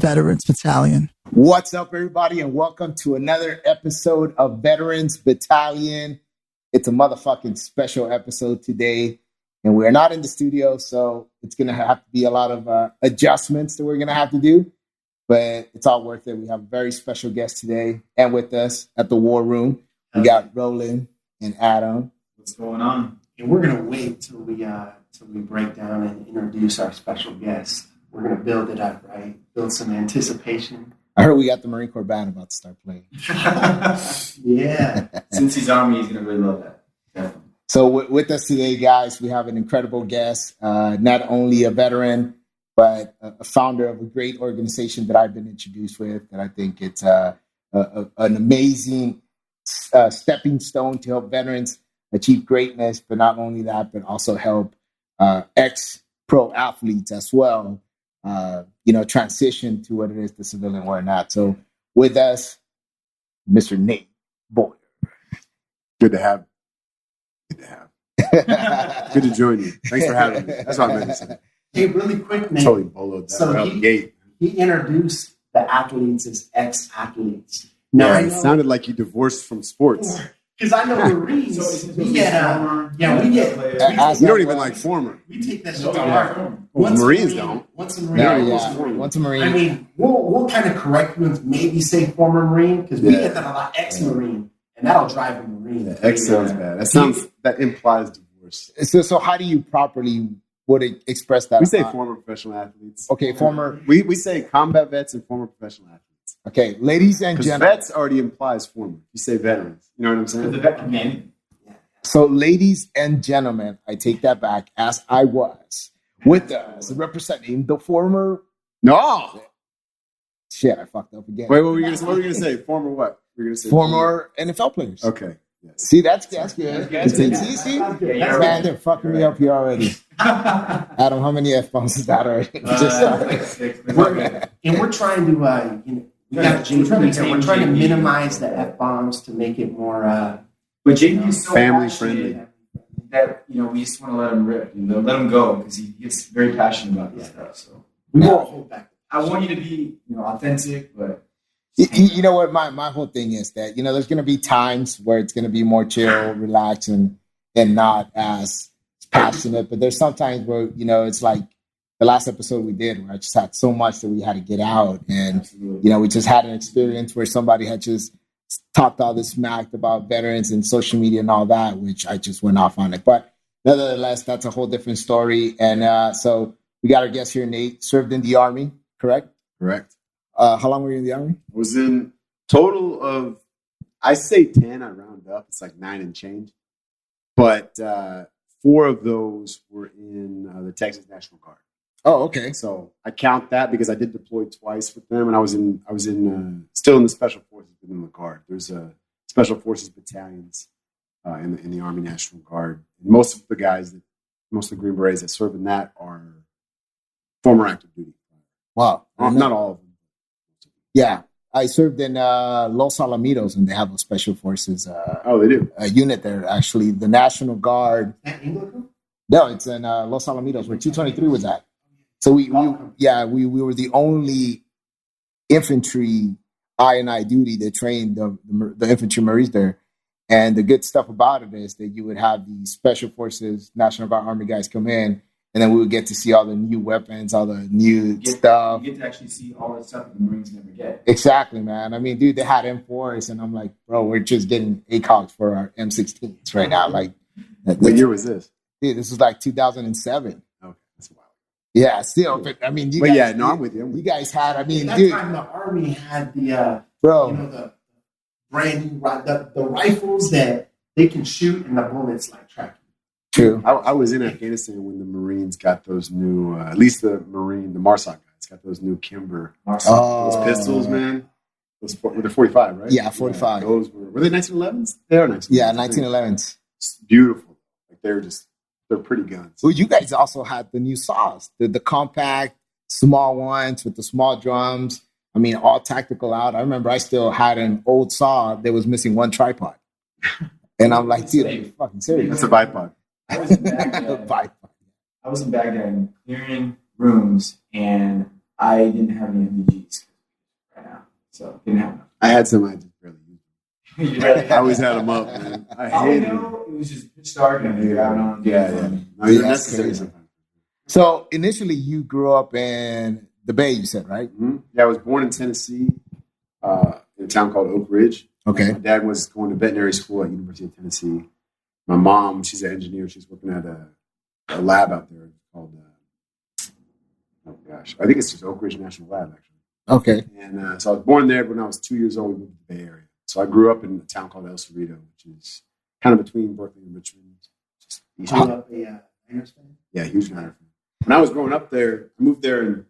Veterans Battalion. What's up, everybody, and welcome to another episode of Veterans Battalion. It's a motherfucking special episode today, and we're not in the studio, so it's going to have to be a lot of adjustments that we're going to have to do, but it's all worth it. We have a very special guest today, and with us at the War Room, we got Roland and Adam. What's going on? And we're going to wait till we break down and introduce our special guest. We're going to build it up, right? Build some anticipation. I heard we got the Marine Corps band about to start playing. Yeah. Since he's Army, he's going to really love that. Definitely. So with us today, guys, we have an incredible guest, not only a veteran, but a founder of a great organization that I've been introduced with, and I think it's an amazing stepping stone to help veterans achieve greatness, but not only that, but also help ex-pro athletes as well, transition to what it is, the civilian war or not. So with us, Mr. Nate Boyer. Good to have. Good to join you. Thanks for having me. That's what I meant to say. Hey, really quick, Nate. Totally boloed that out the gate. He introduced the athletes as ex-athletes. Now, it sounded like you divorced from sports. Because I know Marines, we get. You don't even like former. We take that shit to heart. Marines don't. Once a Marine, Once a Marine. I mean, we'll kind of correct you and maybe say former Marine because we get that a lot, ex-Marine, and that'll drive a Marine. Yeah, ex sounds bad. That implies divorce. So how do you properly would express that? We say former professional athletes. Okay, former. We say combat vets and former professional athletes. Okay, ladies and gentlemen. Vets already implies former. You say veterans. You know what I'm saying? The vet companion. So, ladies and gentlemen, I take that back, as I was with us representing the former. No. Shit, I fucked up again. Wait, what were you going to say? Former what? We're going to say former NFL players. Okay. Yes. See, that's good. See? Man, they're fucking me up here already. Adam, how many F-bombs is that already? We're trying to, we got JP here. We're trying to minimize the F-bombs to make it more... But JP is so family friendly that we just want to let him rip, let him go because he gets very passionate about this stuff. So we won't hold back. I want you to be authentic, but you know what my whole thing is that there's going to be times where it's going to be more chill, relaxed, and not as passionate. But there's sometimes where it's like the last episode we did where I just had so much that we had to get out, and we just had an experience where somebody had just talked all this smack about veterans and social media and all that, which I just went off on it. But nevertheless, that's a whole different story. And so we got our guest here, Nate, served in the Army, correct? Correct. How long were you in the Army? I was in total of, I say 10, I round up. It's like 9 and change. But 4 of those were in the Texas National Guard. Oh, okay. So I count that because I did deploy twice with them, and I was still in the Special Forces within the Guard. There's a Special Forces battalions in the Army National Guard. And most of the Green Berets that serve in that are former active duty. Wow. Not all of them. Yeah. I served in Los Alamitos, and they have a Special Forces they do. A unit there, actually. The National Guard. No, it's in Los Alamitos, where 223 was at. So we were the only infantry I&I duty that trained the infantry Marines there. And the good stuff about it is that you would have the Special Forces, National Guard, Army guys come in, and then we would get to see all the new weapons, all the new stuff. You get to actually see all the stuff that the Marines never get. Exactly, man. I mean, dude, they had M4s, and I'm like, bro, we're just getting ACOGs for our M16s right now. Like, what year was this? Dude, this was like 2007. Okay, that's wild. Yeah, still, but I mean, I'm with you. You guys had, I mean, that dude, time the Army had the bro, the brand new the rifles that they can shoot and the bullets like track you. True. I was in Afghanistan when the Marines got those new, at least the MARSOC guys got those new Kimber, those pistols, man. Those were the 45, right? Yeah, 45. Yeah, those were they 1911s? They are 1911s. Yeah, 1911s. It's beautiful. Like they're pretty guns. Well, you guys also had the new saws, the compact, small ones with the small drums. I mean, all tactical out. I remember I still had an old saw that was missing one tripod. And I'm like, dude, are you fucking serious? That's a bipod. I was in Baghdad. I was in Baghdad clearing rooms, and I didn't have any MVGs right now, so didn't have enough. I had some. I just barely used You them. really I always had them up, man. I hated them. It was just pitch dark and you're out on. Yeah. No, Yeah, they're necessary crazy. sometimes. So initially, you grew up in the Bay. You said, right? Mm-hmm. Yeah, I was born in Tennessee, in a town called Oak Ridge. Okay. My dad was going to veterinary school at University of Tennessee. My mom, she's an engineer. She's working at a lab out there called, oh gosh, I think it's just Oak Ridge National Lab, actually. Okay. And so I was born there. When I was 2 years old, we moved to the Bay Area. So I grew up in a town called El Cerrito, which is kind of between Berkeley and Richmond. Just east Grew of up a Niners fan? Yeah, huge Niner fan. When I was growing up there, I moved there in,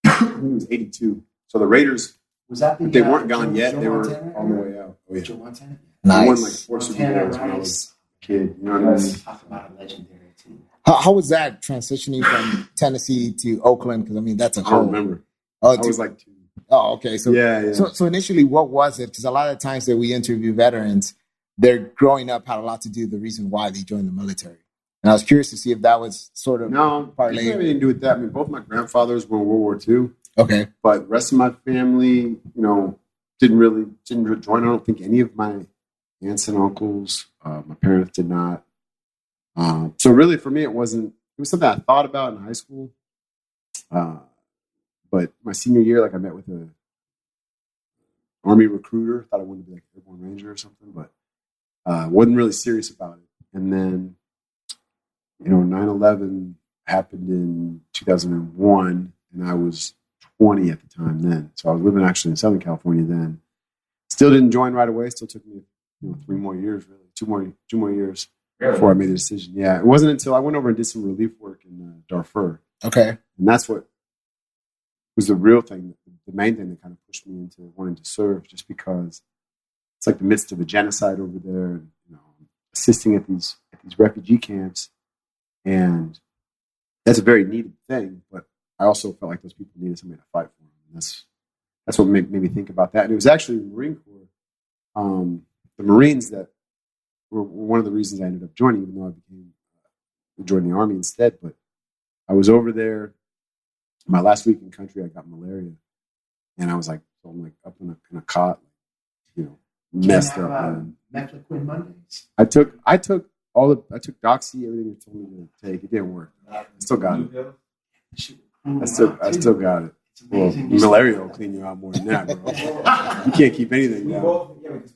I think it was 82. So the Raiders, Was that the? they weren't gone yet. Joe They were Montana on the era? way out. Oh, yeah. Joe Montana? They won like Nice. 4 Super Montana, Bowls when I was Rice. a kid. You know what I mean? Talk about a legendary team. How was that transitioning from Tennessee to Oakland? Because I mean, that's a I whole. don't remember. Oh, I was like 2. oh, okay. So Yeah. So initially, what was it? Because a lot of times that we interview veterans, their growing up had a lot to do with the reason why they joined the military. And I was curious to see if that was sort of No, it Parlay. didn't have anything to do with that. I mean, both my grandfathers were in World War II, okay. but the rest of my family, didn't join. I don't think any of my aunts and uncles, my parents did not. So really, for me, it was something I thought about in high school. But my senior year, like I met with a Army recruiter. Thought I wanted to be like an airborne ranger or something, but wasn't really serious about it. And then, 9/11 happened in 2001, and I was 20 at the time then. So I was living actually in Southern California then. Still didn't join right away. Still took me 3 more years, really, 2 more years before I made the decision. Yeah, it wasn't until I went over and did some relief work in Darfur, Okay. and that's what was the real thing, the main thing that kind of pushed me into wanting to serve, just because it's like the midst of a genocide over there, and assisting at these refugee camps, and that's a very needed thing. But I also felt like those people needed somebody to fight for them. And that's what made me think about that. And it was actually the Marine Corps, the Marines that were one of the reasons I ended up joining, even though I joined the Army instead. But I was over there. My last week in country, I got malaria, and I'm like up in a cot, messed up. Man. Mefloquine Mondays. I took Doxy, everything you told me to take. It didn't work. I still got it. I still got it. It's Well, amazing. malaria will clean you out more than that, bro. You can't keep anything We down. because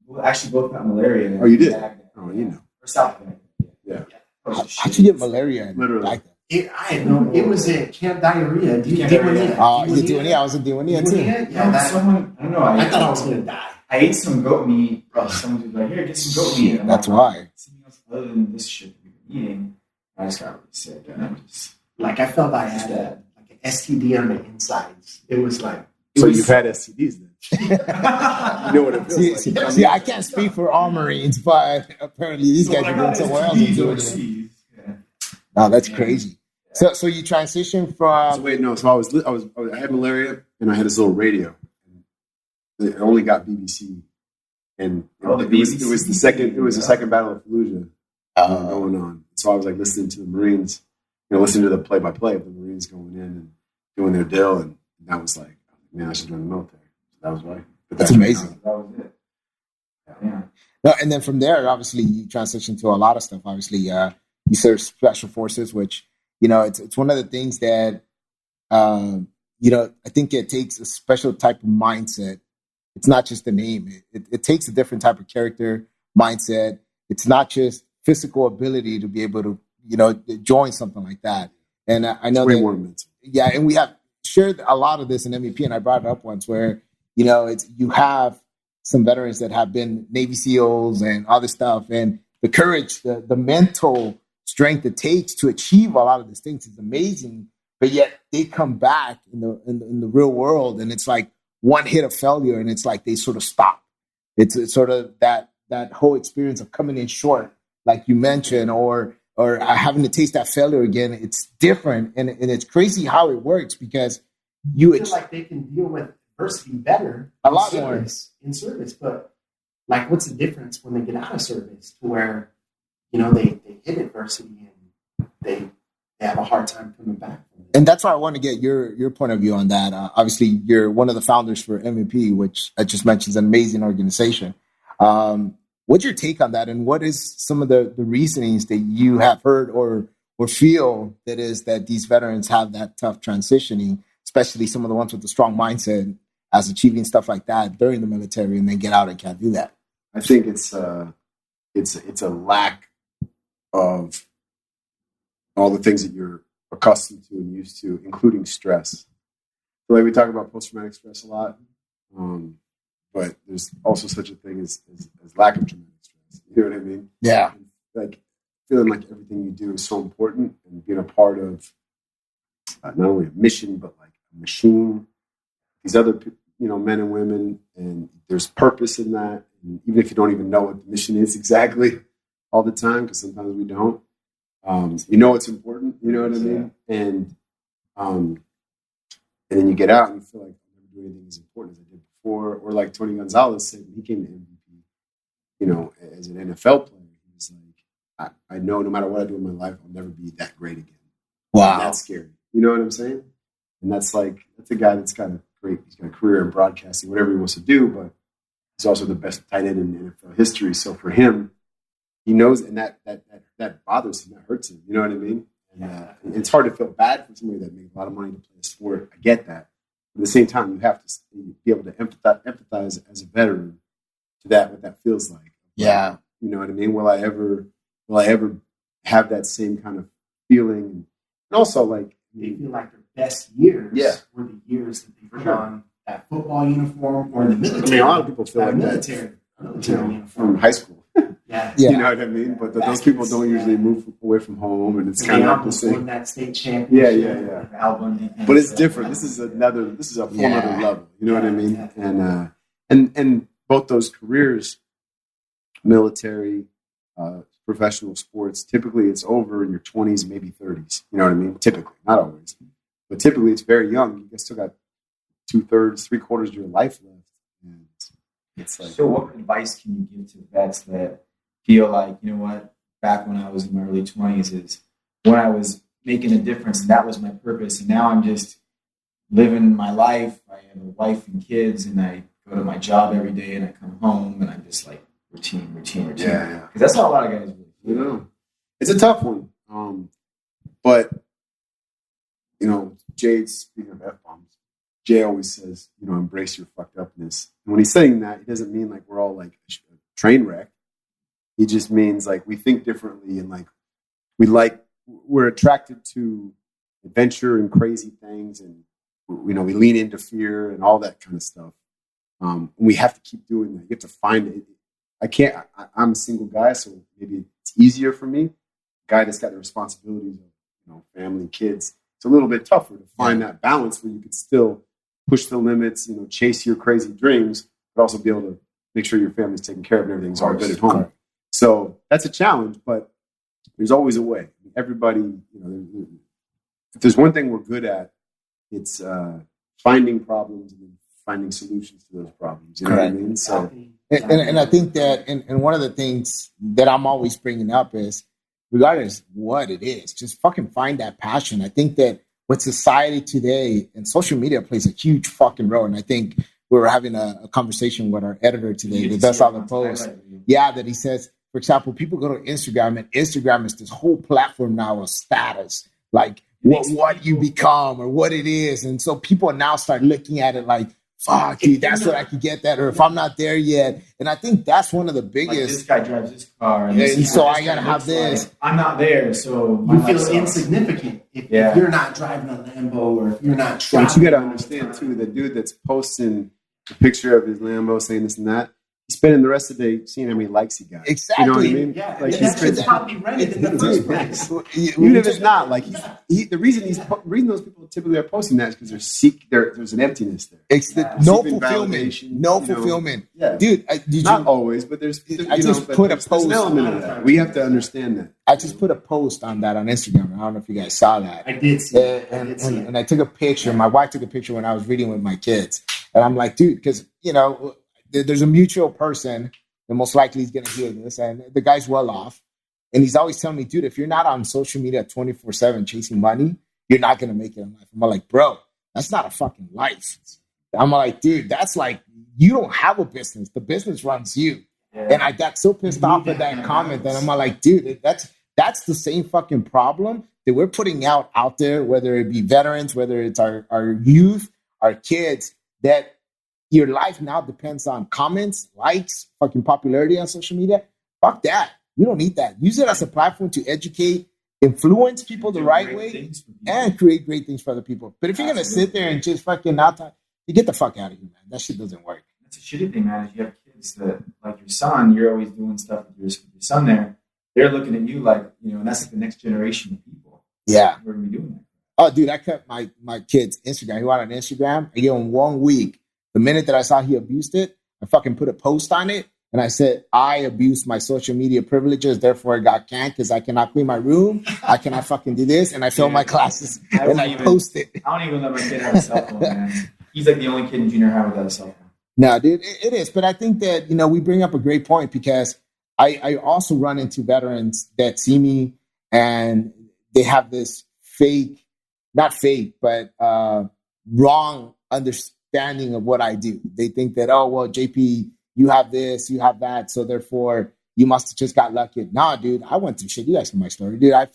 we actually both got malaria. Oh, you did? Baghdad. Oh, you know. Or South Baghdad. Yeah. How'd you get malaria? Literally. Like that? I had no. It was a camp diarrhea. Camp diarrhea. Oh, you doing it? I was doing it too. Yeah, Yeah, that, someone, I don't know. I thought I was gonna die. I ate some goat meat. Someone was like, here, get some goat meat. And That's I'm why. like, something else other than this shit that we've been eating. I just got really sick. And I'm just. Like I felt I had like an STD on the insides. It was like. So you've had STDs then? You know what it feels like. See, I can't speak for all Marines, but apparently these guys are going somewhere else and doing it. Yeah. No, that's crazy. So you transitioned So from wait, no. So I had malaria, and I had this little radio. It only got BBC, and Oh, the it was the second Battle of Fallujah going on. So I was like listening to the Marines, listening to the play-by-play of the Marines going in and doing their deal, and that was like, man, I should join the military. So that was right. But That's amazing. That was it. Yeah. No, and then from there, obviously, you transitioned to a lot of stuff. Obviously, you serve special forces, which it's one of the things that I think it takes a special type of mindset. It's not just the name; it takes a different type of character mindset. It's not just physical ability to be able to join something like that. And I know way that more mental. yeah, and we have shared a lot of this in MVP, and I brought it up once where you have some veterans that have been Navy SEALs and other stuff, and the courage, the mental strength it takes to achieve a lot of these things is amazing. But yet they come back in the real world, and it's like one hit of failure, and it's like they sort of stop. It's sort of that whole experience of coming in short, like you mentioned, or having to taste that failure again. It's different, and it's crazy how it works because I feel like they can deal with adversity better A lot more. in service. But like, what's the difference when they get out of service to where they hit adversity and they have a hard time coming back from it? And that's why I want to get your point of view on that. Obviously, you're one of the founders for MVP, which I just mentioned is an amazing organization. What's your take on that, and what is some of the reasonings that you have heard or feel that is that these veterans have that tough transitioning, especially some of the ones with the strong mindset as achieving stuff like that during the military and then get out and can't do that? I think it's a lack of all the things that you're accustomed to and used to, including stress. So like we talk about post-traumatic stress a lot, but there's also such a thing as lack of traumatic stress. You know what I mean? Yeah. Like feeling like everything you do is so important and being a part of not only a mission, but like a machine. These other, men and women, and there's purpose in that. And even if you don't even know what the mission is exactly all the time, because sometimes we don't, it's important. You know what I mean? And then you get out and you feel like I'm never doing anything as important as I did before. Or like Tony Gonzalez said when he came to MVP, as an NFL player, he was like, I know no matter what I do in my life, I'll never be that great again. Wow. And that's scary. You know what I'm saying? And that's a guy that's got he's got a career in broadcasting, whatever he wants to do, but he's also the best tight end in NFL history. So for him, he knows, and that bothers him, that hurts him. You know what I mean? And it's hard to feel bad for somebody that makes a lot of money to play a sport. I get that. But at the same time, you have to be able to empathize as a veteran to that, what that feels like. Yeah. You know what I mean? Will I ever have that same kind of feeling? And also, like, they feel like their best years Yeah. were the years that they put on that football uniform or the military. I mean, a lot of people feel like military that from high school. Yeah. Yeah. You know what I mean? But those people don't usually move away from home, and it's They kind of the almost same. won that state championship. Yeah. Album. But it's different. This is a whole other level. You know what I mean? Yeah. And both those careers, military, professional sports, typically it's over in your 20s, maybe 30s. You know what I mean? Typically, not always, but typically it's very young. You still got 2/3, 3/4 of your life left. And it's like, So what advice can you give to vets that feel like, you know what, back when I was in my early 20s is when I was making a difference and that was my purpose, and now I'm just living my life. I have a wife and kids, and I go to my job every day, and I come home, and I'm just like routine. Yeah. Because that's how a lot of guys you it's a tough one. But Jade, speaking of F-bombs, Jay always says, embrace your fucked upness. And when he's saying that, he doesn't mean like we're all like a train wreck. He just means like we think differently, and like we're attracted to adventure and crazy things, and we lean into fear and all that kind of stuff. And we have to keep doing that. You have to find it. I'm a single guy, so maybe it's easier for me. Guy that's got the responsibilities of family, kids. It's a little bit tougher to find that balance where you can still push the limits, chase your crazy dreams, but also be able to make sure your family's taken care of and everything's all good at home. So that's a challenge, but there's always a way. Everybody, if there's one thing we're good at, it's finding problems and then finding solutions to those problems. You know what I mean? So, and I think that, and one of the things that I'm always bringing up is, regardless what it is, just fucking find that passion. I think that with society today, and social media plays a huge fucking role. And I think we were having a conversation with our editor today that does all the posts. Yeah, that he says, for example, people go to Instagram, and Instagram is this whole platform now of status, like what you become or what it is. And so people now start looking at it like, fuck, dude, that's what I could get that, or if I'm not there yet. And I think that's one of the biggest. Like this guy drives this car, and so I gotta have this. Like, I'm not there, so you feel insignificant if you're not driving a Lambo, or if you're not traveling. But you gotta understand too, the dude that's posting the picture of his Lambo saying this and that, he's spending the rest of the day seeing how many likes he got. Exactly. You know what I mean? Yeah, like that's probably rented in the first place. Even if it's not, like the reason those people typically are posting that is because there's an emptiness there. It's no fulfillment. No fulfillment. Yeah. Dude, not always, but there's. I just put a post. There's an element of that. We have to understand that. I just put a post on that on Instagram. I don't know if you guys saw that. I did see it. And I took a picture. My wife took a picture when I was reading with my kids. And I'm like, dude, because, there's a mutual person that most likely is going to hear this. And the guy's well off. And he's always telling me, dude, if you're not on social media 24/7 chasing money, you're not going to make it in life. I'm like, bro, that's not a fucking life. I'm like, dude, that's like, you don't have a business. The business runs you. Yeah. And I got so pissed off at that comment that I'm like, dude, that's the same fucking problem that we're putting out there, whether it be veterans, whether it's our youth, our kids, that your life now depends on comments, likes, fucking popularity on social media. Fuck that. You don't need that. Use it as a platform to educate, influence people the right way, and create great things for other people. But if you're going to sit there and just fucking not talk, you get the fuck out of here, man. That shit doesn't work. That's a shitty thing, man. If you have kids that, like your son, you're always doing stuff with your son there. They're looking at you like, and that's like the next generation of people. Yeah. We're going to be doing that. Oh, dude, I cut my kid's Instagram. He went on Instagram. I gave him 1 week. The minute that I saw he abused it, I fucking put a post on it. And I said, I abused my social media privileges. Therefore, I got canned because I cannot clean my room. I cannot fucking do this. And I film my classes. And I post it. I don't even let my kid have a cell phone, man. He's like the only kid in junior high without a cell phone. No, dude, it is. But I think that, we bring up a great point because I also run into veterans that see me and they have this fake, not fake, but wrong understanding of what I do. They think that, oh, well, JP, you have this, you have that, so therefore you must have just got lucky. Nah, dude, I went through shit. You guys know my story, dude. I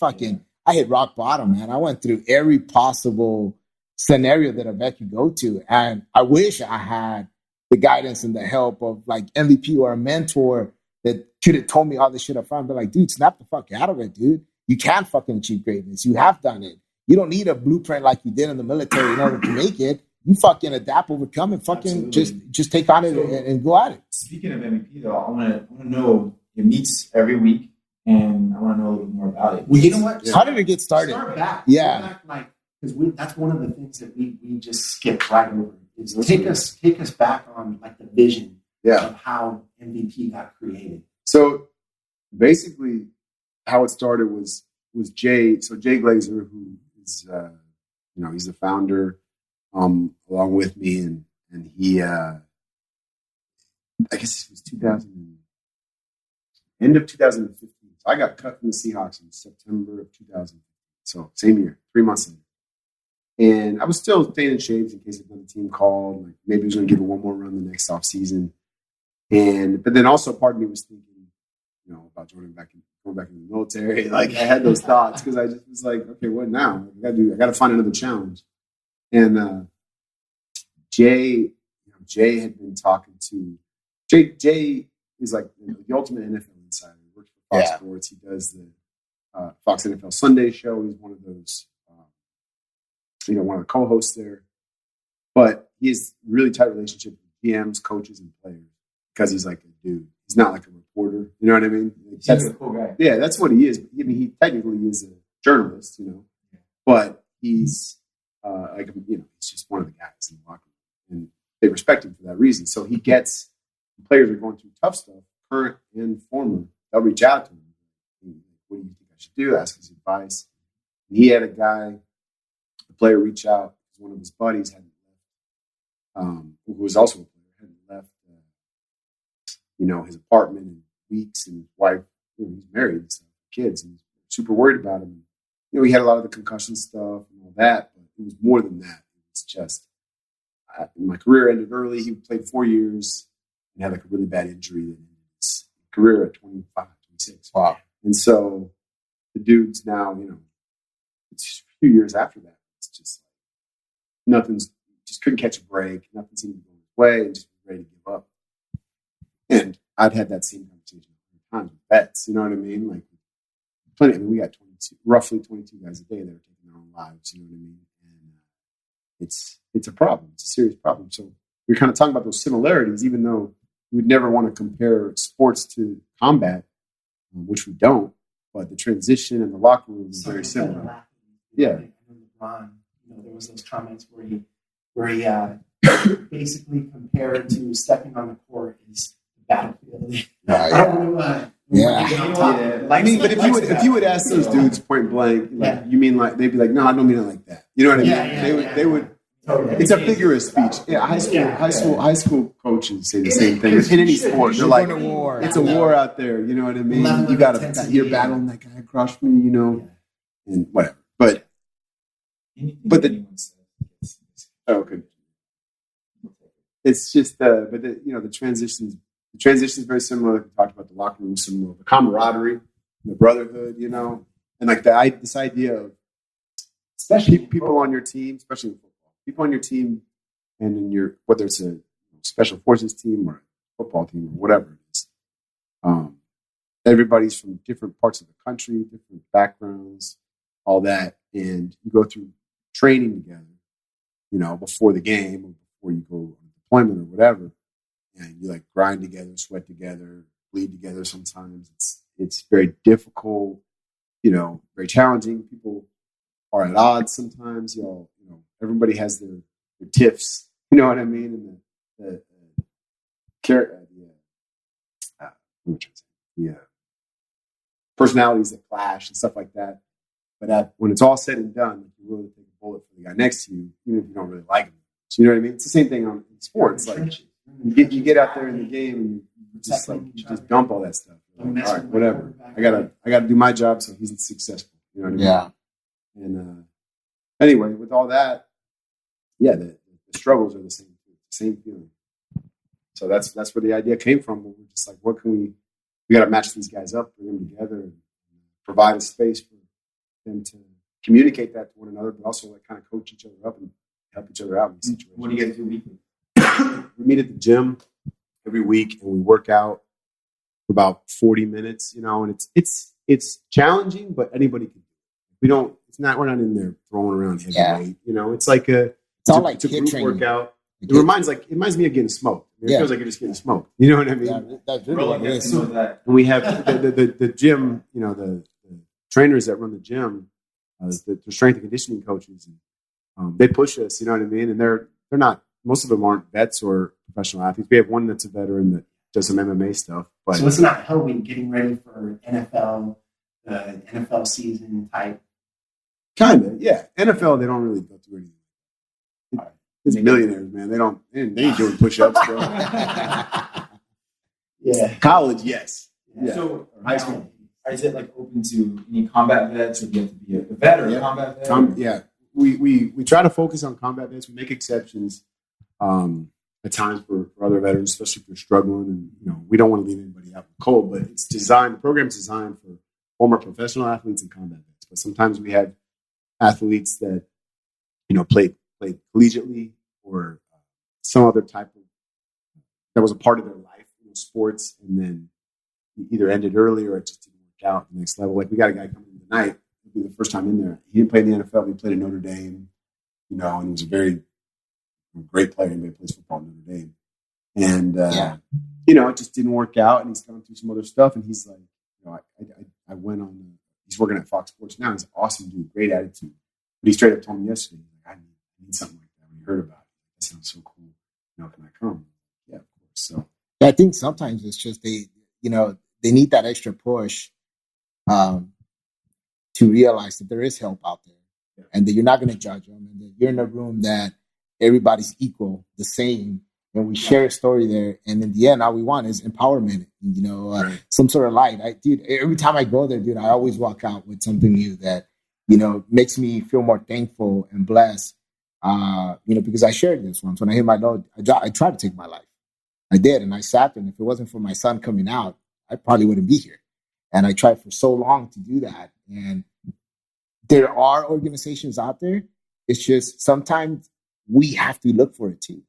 hit rock bottom, man. I went through every possible scenario that a vet could go to. And I wish I had the guidance and the help of like MVP or a mentor that could have told me all this shit up front. But like, dude, snap the fuck out of it, dude. You can't fucking achieve greatness. You have done it. You don't need a blueprint like you did in the military in order to make it. You fucking adapt, overcome, and fucking just take on it and go at it. Speaking of MVP, though, I want to know, it meets every week, and I want to know a little bit more about it. Well, you know what? How did it get started? Start back. Yeah. Because that's one of the things that we just skipped right over. Is take us back on like the vision of how MVP got created. So basically, how it started was Jay. So Jay Glazer, who is he's the founder. Along with me, and he, I guess it was end of 2015. So I got cut from the Seahawks in September of 2015. So same year, 3 months later. And I was still staying in shape in case another team called. Like maybe I was going to give it one more run the next offseason. But then also part of me was thinking, about going back into the military. Like I had those thoughts because I just was like, okay, what now? I got to find another challenge. And Jay had been talking to Jay is like the ultimate NFL insider. He works for Fox Sports. He does the Fox NFL Sunday show. He's one of those, one of the co-hosts there. But he has really tight relationship with GMs, coaches, and players because he's like a dude. He's not like a reporter. You know what I mean? He's a cool guy. Yeah, that's what he is. I mean, he technically is a journalist, but he's he's just one of the guys in the locker room, and they respect him for that reason. So he gets players are going through tough stuff, current and former. They'll reach out to him. What do you think I should do? Ask his advice. And he had a player reach out. One of his buddies hadn't left, who was also a player, hadn't left, his apartment in weeks, and his wife, he's married and stuff, kids, and he's super worried about him. He had a lot of the concussion stuff and all that. It was more than that. It was just my career ended early. He played 4 years and had like a really bad injury that ended his career at 25, 26. Wow. And so the dude's now, it's a few years after that. It's just just couldn't catch a break. Nothing seemed to go his way and just ready to give up. And I'd had that same conversation a times with vets. You know what I mean? Like plenty. I mean, we got roughly 22 guys a day that are taking their own lives. You know what I mean? It's a problem. It's a serious problem. So we're kind of talking about those similarities, even though we would never want to compare sports to combat, which we don't. But the transition and the locker room is very similar. Yeah. LeBron, there was those comments where he basically compared to stepping on the court is the battlefield. But if you would ask those dudes point blank, you mean like they'd be like, no, I don't mean it like that. You know what I mean? They would. Totally. It's a figurous speech. Yeah, high school coaches say the same thing in any sport. They're like, it's a war out there. You know what I mean? You're battling that guy across from you, and whatever. But anything But anyone says. Okay. It's just, the transition is very similar. Like we talked about the locker room, similar, the camaraderie, the brotherhood, and like this idea of, especially people on your team, especially in football, people on your team, and in your whether it's a special forces team or a football team or whatever it is, everybody's from different parts of the country, different backgrounds, all that, and you go through training together, before the game or before you go on deployment or whatever, and you like grind together, sweat together, bleed together. Sometimes it's very difficult, very challenging. People are at odds sometimes. Everybody has their tiffs. You know what I mean? And the personalities that clash and stuff like that. But when it's all said and done, you really take a bullet for the guy next to you, even if you don't really like him. So you know what I mean? It's the same thing in sports. Like you get out there in the game and you just dump all that stuff. Like, all right, whatever. I gotta do my job so he's successful. You know what I mean? Yeah. And anyway, with all that, yeah, the struggles are the same feeling. So that's where the idea came from. We're just like, what can we got to match these guys up, bring them together, and provide a space for them to communicate that to one another, but also like kind of coach each other up and help each other out in these situations. What do you guys do weekly? We meet at the gym every week and we work out for about 40 minutes, and it's challenging, but anybody can do it. We're not in there throwing around heavy weight, it's like it's a group training workout. It reminds me of getting smoked. It feels like you're just getting smoked. You know what I mean? Yeah, that's really what it is. And we have the gym, the trainers that run the gym, the strength and conditioning coaches, and they push us. You know what I mean? And they're not. Most of them aren't vets or professional athletes. We have one that's a veteran that does some MMA stuff. But so it's not Hell Week getting ready for NFL season type. Kind of, yeah. NFL, they don't really go through anything. It's millionaires, man. They ain't doing push-ups, bro. Yeah. College, yes. Yeah. So high school. Is it like open to any combat vets, or do you have to be a vet or a combat vet? Yeah. We try to focus on combat vets. We make exceptions at times for other veterans, especially if they're struggling, and we don't want to leave anybody out in the cold. But the program's designed for former professional athletes and combat vets. But sometimes we have athletes that played collegiately or some other type of that was a part of their life, sports, and then either ended early or it just didn't work out at the next level. Like we got a guy coming in tonight. It'll be the first time in there. He didn't play in the NFL. He played at Notre Dame, and he was a very great player. He plays football at Notre Dame, and it just didn't work out. And he's going through some other stuff. And he's like, I went on. He's working at Fox Sports now. He's an awesome dude, great attitude. But he straight up told me yesterday, I need something like that. When he heard about it, that sounds so cool. Can I come? Yeah, of course. So I think sometimes it's just they need that extra push to realize that there is help out there, and that you're not going to judge them, and that you're in a room that everybody's equal, the same, and we share a story there. And in the end, all we want is empowerment, some sort of light. Every time I go there, dude, I always walk out with something new that makes me feel more thankful and blessed. Because I shared this once when I hit my load, I tried to take my life. I did, and I sat there. And if it wasn't for my son coming out, I probably wouldn't be here. And I tried for so long to do that. And there are organizations out there. It's just sometimes we have to look for it too.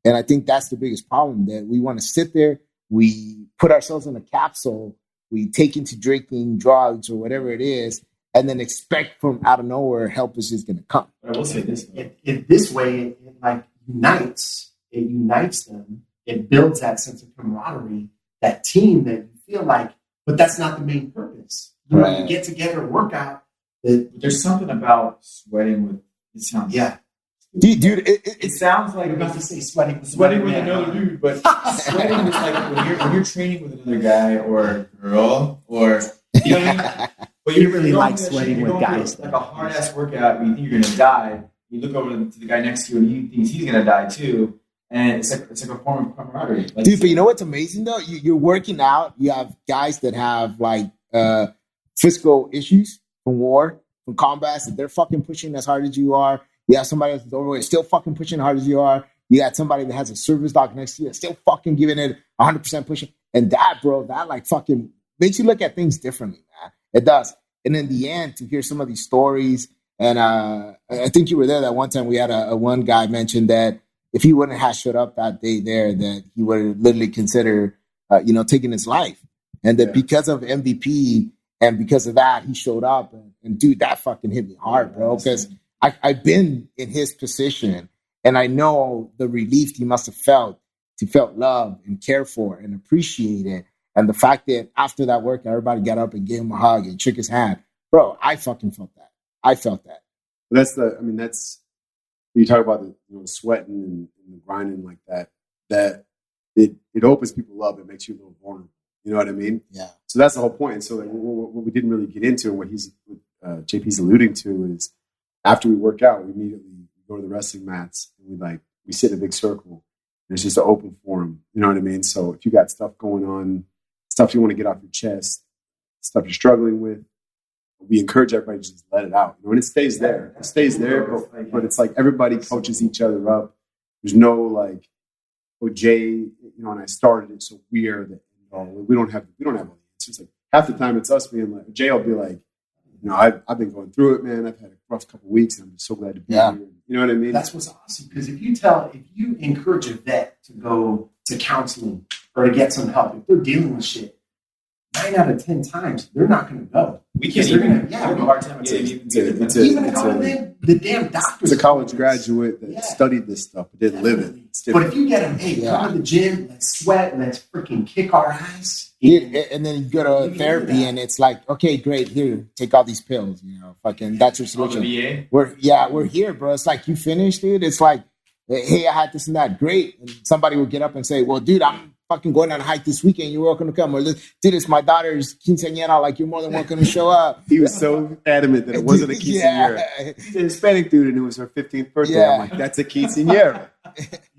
And I think that's the biggest problem, that we want to sit there, we put ourselves in a capsule, we take into drinking, drugs, or whatever it is, and then expect from out of nowhere help is just going to come. I will say this. This way, it unites them. It builds that sense of camaraderie, that team that you feel like, but that's not the main purpose. You get together, work out. There's something about sweating with, it sounds. Yeah. Dude, it sounds like you're about to say sweating with another dude, but sweating is like when you're training with another guy or girl, or you know what I mean. But you really like sweating with guys. Like a hard ass workout, you think you're gonna die. You look over to the guy next to you, and he thinks he's gonna die too. And it's like a form of camaraderie. Like, dude, but you know what's amazing though? You're working out. You have guys that have like physical issues from war, from combats that they're fucking pushing as hard as you are. You have somebody that's overweight, still fucking pushing as hard as you are. You got somebody that has a service dog next to you, still fucking giving it 100% pushing. And that, bro, that like fucking makes you look at things differently, man. It does. And in the end, to hear some of these stories, and I think you were there that one time. We had a one guy mentioned that if he wouldn't have showed up that day there, that he would have literally considered, taking his life. And that because of MVP and because of that, he showed up. And dude, that fucking hit me hard, bro. Because I've been in his position, and I know the relief he must have felt. He felt loved and cared for and appreciated. And the fact that after that work, everybody got up and gave him a hug and shook his hand. Bro, I fucking felt that. I felt that. That's you talk about the sweating and the grinding like that, that it opens people up. It makes you a little vulnerable. You know what I mean? Yeah. So that's the whole point. And so like, what we didn't really get into, and what JP's alluding to, is after we work out, we immediately go to the wrestling mats and we sit in a big circle. And it's just an open forum. You know what I mean? So if you got stuff going on, stuff you want to get off your chest, stuff you're struggling with, we encourage everybody to just let it out. And it stays there. It stays there, but it's like everybody coaches each other up. There's no like, oh, Jay, and I started it, so we are the we don't have all the answers. Like half the time it's us being like, Jay will be like, I've been going through it, man. I've had a rough couple of weeks, and I'm just so glad to be here. You know what I mean? That's what's awesome, because if you encourage a vet to go to counseling or to get some help, if they're dealing with shit, 9 out of 10 times they're not going to go. We can't even. We have a hard time even the damn doctors. It's a college graduate that studied this stuff but didn't live it. But if you get them, hey, come to the gym, let's sweat, let's freaking kick our ass. And then you go to therapy, and it's like, okay, great, here, take all these pills. Fucking that's your solution. We're here, bro. It's like, you finished, dude. It's like, hey, I had this and that, great. And somebody will get up and say, well, dude, I'm fucking going on a hike this weekend. You're welcome to come. Or, dude, it's my daughter's quinceañera. Like, you're more than welcome to show up. He was so adamant that it wasn't a quinceañera. He's a Hispanic dude, and it was her 15th birthday. Yeah. I'm like, that's a quinceañera.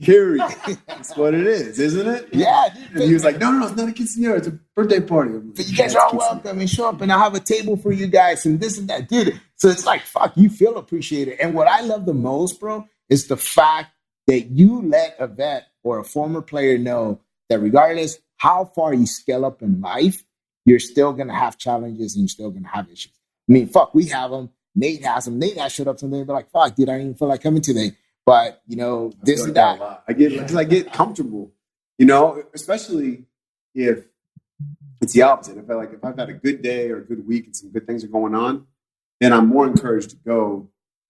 Period. That's what it is, isn't it? Yeah. Dude, and he was like, no, it's not a quinceañera. It's a birthday party. Like, but you guys are all welcome, and show up, and I'll have a table for you guys, and this and that. Dude, so it's like, fuck, you feel appreciated. And what I love the most, bro, is the fact that you let a vet or a former player know that regardless how far you scale up in life, you're still going to have challenges and you're still going to have issues. I mean, fuck, we have them. Nate has them. Nate has showed up someday and be like, fuck, dude, I didn't even feel like coming today. But, this and that. I get comfortable, especially if it's the opposite. If I've had a good day or a good week and some good things are going on, then I'm more encouraged to go,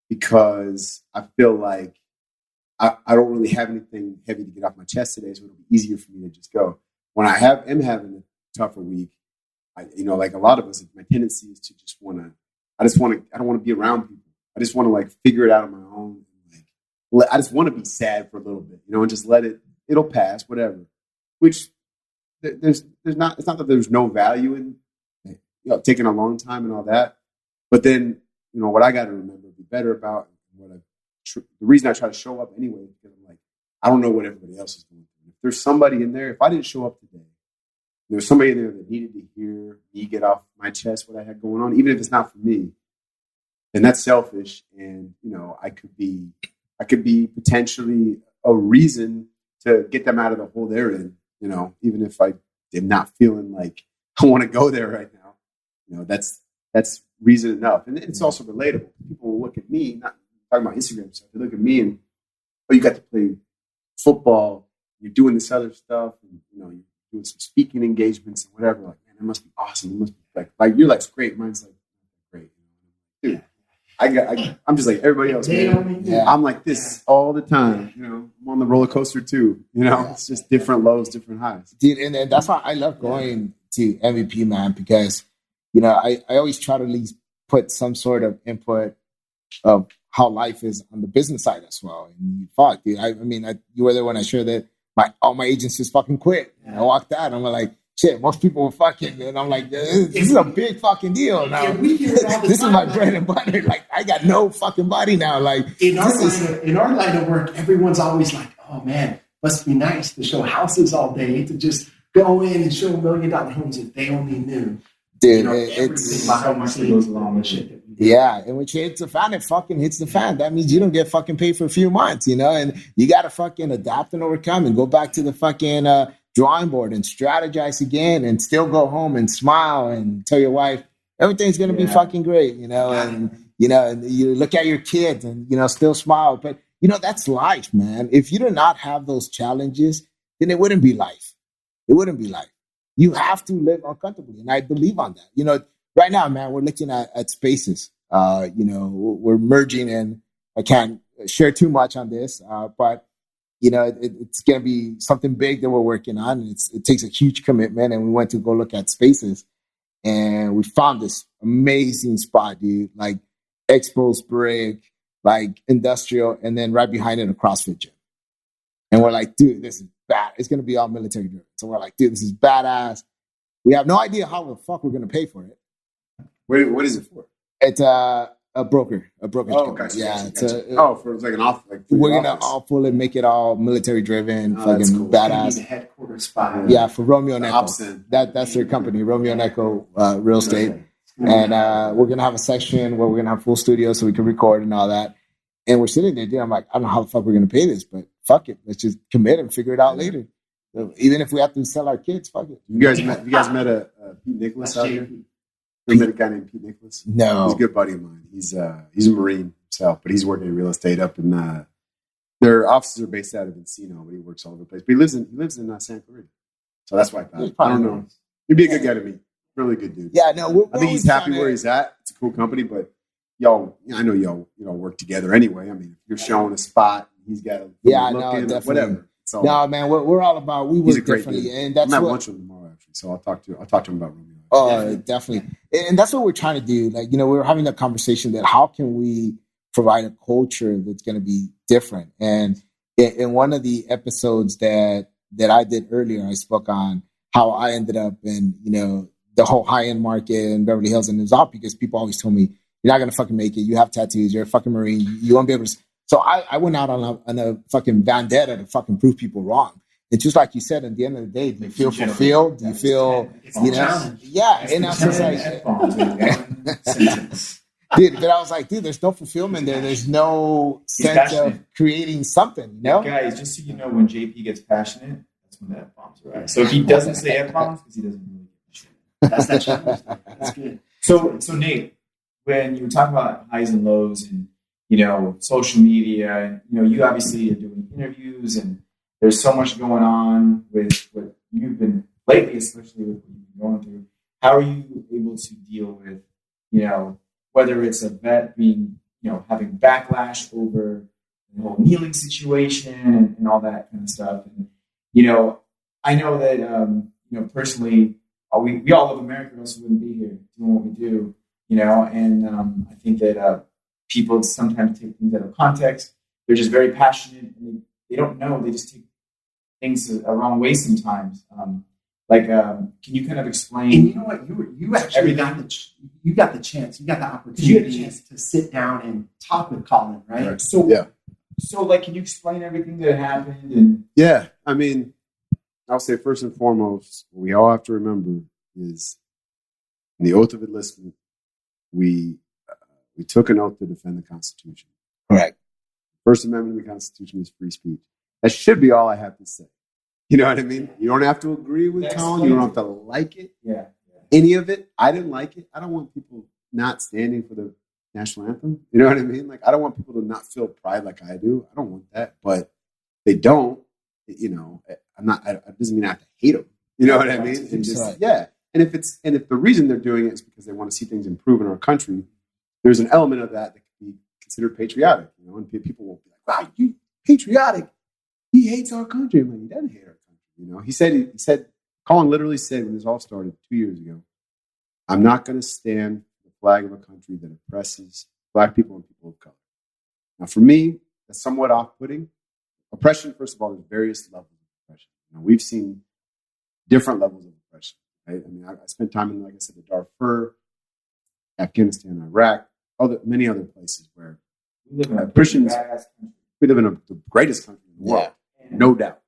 because I feel like I don't really have anything heavy to get off my chest today, so it'll be easier for me to just go. When I am having a tougher week, like a lot of us, my tendency is to just I don't want to be around people. I just want to like figure it out on my own. I just want to be sad for a little bit, and just let it'll pass, whatever. Which it's not that there's no value in taking a long time and all that. But then, what I got to remember, be better about, the reason I try to show up anyway is because I'm like, I don't know what everybody else is doing. If there's somebody in there, if I didn't show up today, there's somebody in there that needed to hear me get off my chest what I had going on, even if it's not for me, then that's selfish. And, I could be potentially a reason to get them out of the hole they're in, even if I am not feeling like I want to go there right now. That's reason enough. And it's also relatable. People will look at me, not talking about Instagram stuff, they look at me and, you got to play football, you're doing this other stuff, and you're doing some speaking engagements and whatever. Like, man, that must be awesome. It must be like your life's great. Mine's like great. Dude, I'm just like everybody else. Man. I'm like this all the time. I'm on the roller coaster too. It's just different lows, different highs. Dude, and that's why I love going to MVP, man, because I always try to at least put some sort of input of how life is on the business side as well. And fuck, dude. You were there when I shared that all my agencies fucking quit. And I walked out and I'm like, shit, most people were fucking. And I'm like, this is a big fucking deal now. This is my bread and butter. Like, I got no fucking body now. Like, in our line of work, everyone's always like, oh man, must be nice to show houses all day, to just go in and show $1 million homes if they only knew. Dude, it's so much that goes along with shit that Yeah, and when shit hits the fan, it fucking hits the fan. That means you don't get fucking paid for a few months, and you got to fucking adapt and overcome and go back to the fucking drawing board and strategize again and still go home and smile and tell your wife everything's going to be fucking great, and you look at your kids and, still smile. But, that's life, man. If you do not have those challenges, then it wouldn't be life. It wouldn't be life. You have to live uncomfortably. And I believe on that. Right now, man, we're looking at spaces. We're merging in. I can't share too much on this, but, it's going to be something big that we're working on. And it takes a huge commitment. And we went to go look at spaces. And we found this amazing spot, dude, like exposed brick, like industrial, and then right behind it, a CrossFit gym. And we're like, dude, this is bad. It's going to be all military driven. So we're like, dude, this is badass. We have no idea how the fuck we're going to pay for it. What is it for? It's a broker. Gotcha. Yeah. For like an off. Like we're going to all fully make it all military driven, fucking cool. Badass. The headquarters spot. Yeah, for Romeo and Echo. That's their company, Romeo and Echo Real Estate. And we're going to have a section where we're going to have full studio so we can record and all that. And we're sitting there, dude. I'm like, I don't know how the fuck we're going to pay this, but fuck it. Let's just commit and figure it out later. So even if we have to sell our kids, fuck it. You guys met a Pete Nicholas out here? You met a guy named Pete Nicholas? No. He's a good buddy of mine. He's a Marine himself, but he's working in real estate up in their offices are based out of Encino, but he works all over the place. But he lives in Santa Clarita. So that's why I thought. I don't know. He'd be a good guy to meet. Really good dude. Yeah, no, I think he's happy where he's at. It's a cool company, but I know y'all work together anyway. I mean, if you're showing a spot, he's got a definitely. Whatever. No, man, we're all about we work differently, and that's I'm at lunch with him tomorrow actually, so I'll talk to him about Romeo. Oh, definitely, and that's what we're trying to do. Like, we're having a conversation that how can we provide a culture that's going to be different. And in one of the episodes that I did earlier, I spoke on how I ended up in the whole high end market in Beverly Hills, and it was all because people always told me, you're not going to fucking make it. You have tattoos. You're a fucking Marine. You won't be able to. So I went out on a fucking vendetta to fucking prove people wrong. And just like you said, at the end of the day, do you feel fulfilled? Do you feel, yeah. And I was just like, dude, but I was like, dude, there's no fulfillment there. There's no sense of creating something, Guys, just so you know, when JP gets passionate, that's when the F-bombs are right. So if he doesn't say F-bombs, because he doesn't really give a shit. That's that challenge. That's good. So Nate, when you were talking about highs and lows and, social media, and, you obviously are doing interviews and there's so much going on with what you've been lately, especially with what you've been going through. How are you able to deal with, whether it's a vet being, having backlash over the whole kneeling situation and all that kind of stuff. And, I know that, personally, we all love America, or else we wouldn't be here doing what we do, and I think that people sometimes take things out of context. They're just very passionate and they don't know. They just take things a wrong way sometimes. Can you kind of explain? And you know what? You actually got the chance. You got the opportunity to sit down and talk with Colin, right? So can you explain everything that happened? And yeah, I mean, I'll say first and foremost, what we all have to remember is in the oath of enlistment, we took an oath to defend the Constitution. Correct. First Amendment of the Constitution is free speech. That should be all I have to say. You know what I mean? You don't have to agree with Colin. You don't have to like it. Yeah. Any of it. I didn't like it. I don't want people not standing for the national anthem. You know what I mean? Like, I don't want people to not feel pride like I do. I don't want that. But they don't. I'm not. It doesn't mean I have to hate them. You know what I mean? And just, yeah. And if the reason they're doing it is because they want to see things improve in our country, there's an element of that can be considered patriotic. And people will be like, "Wow, you patriotic? He hates our country." When he doesn't hate our country, he said. Colin literally said when this all started 2 years ago, "I'm not going to stand for the flag of a country that oppresses Black people and people of color." Now, for me, that's somewhat off-putting. Oppression, first of all, there's various levels of oppression. We've seen different levels of oppression. Right? I mean, I spent time in, like I said, the Darfur, Afghanistan, Iraq, many other places where we live in Christians. We live in the greatest country in the world, no doubt.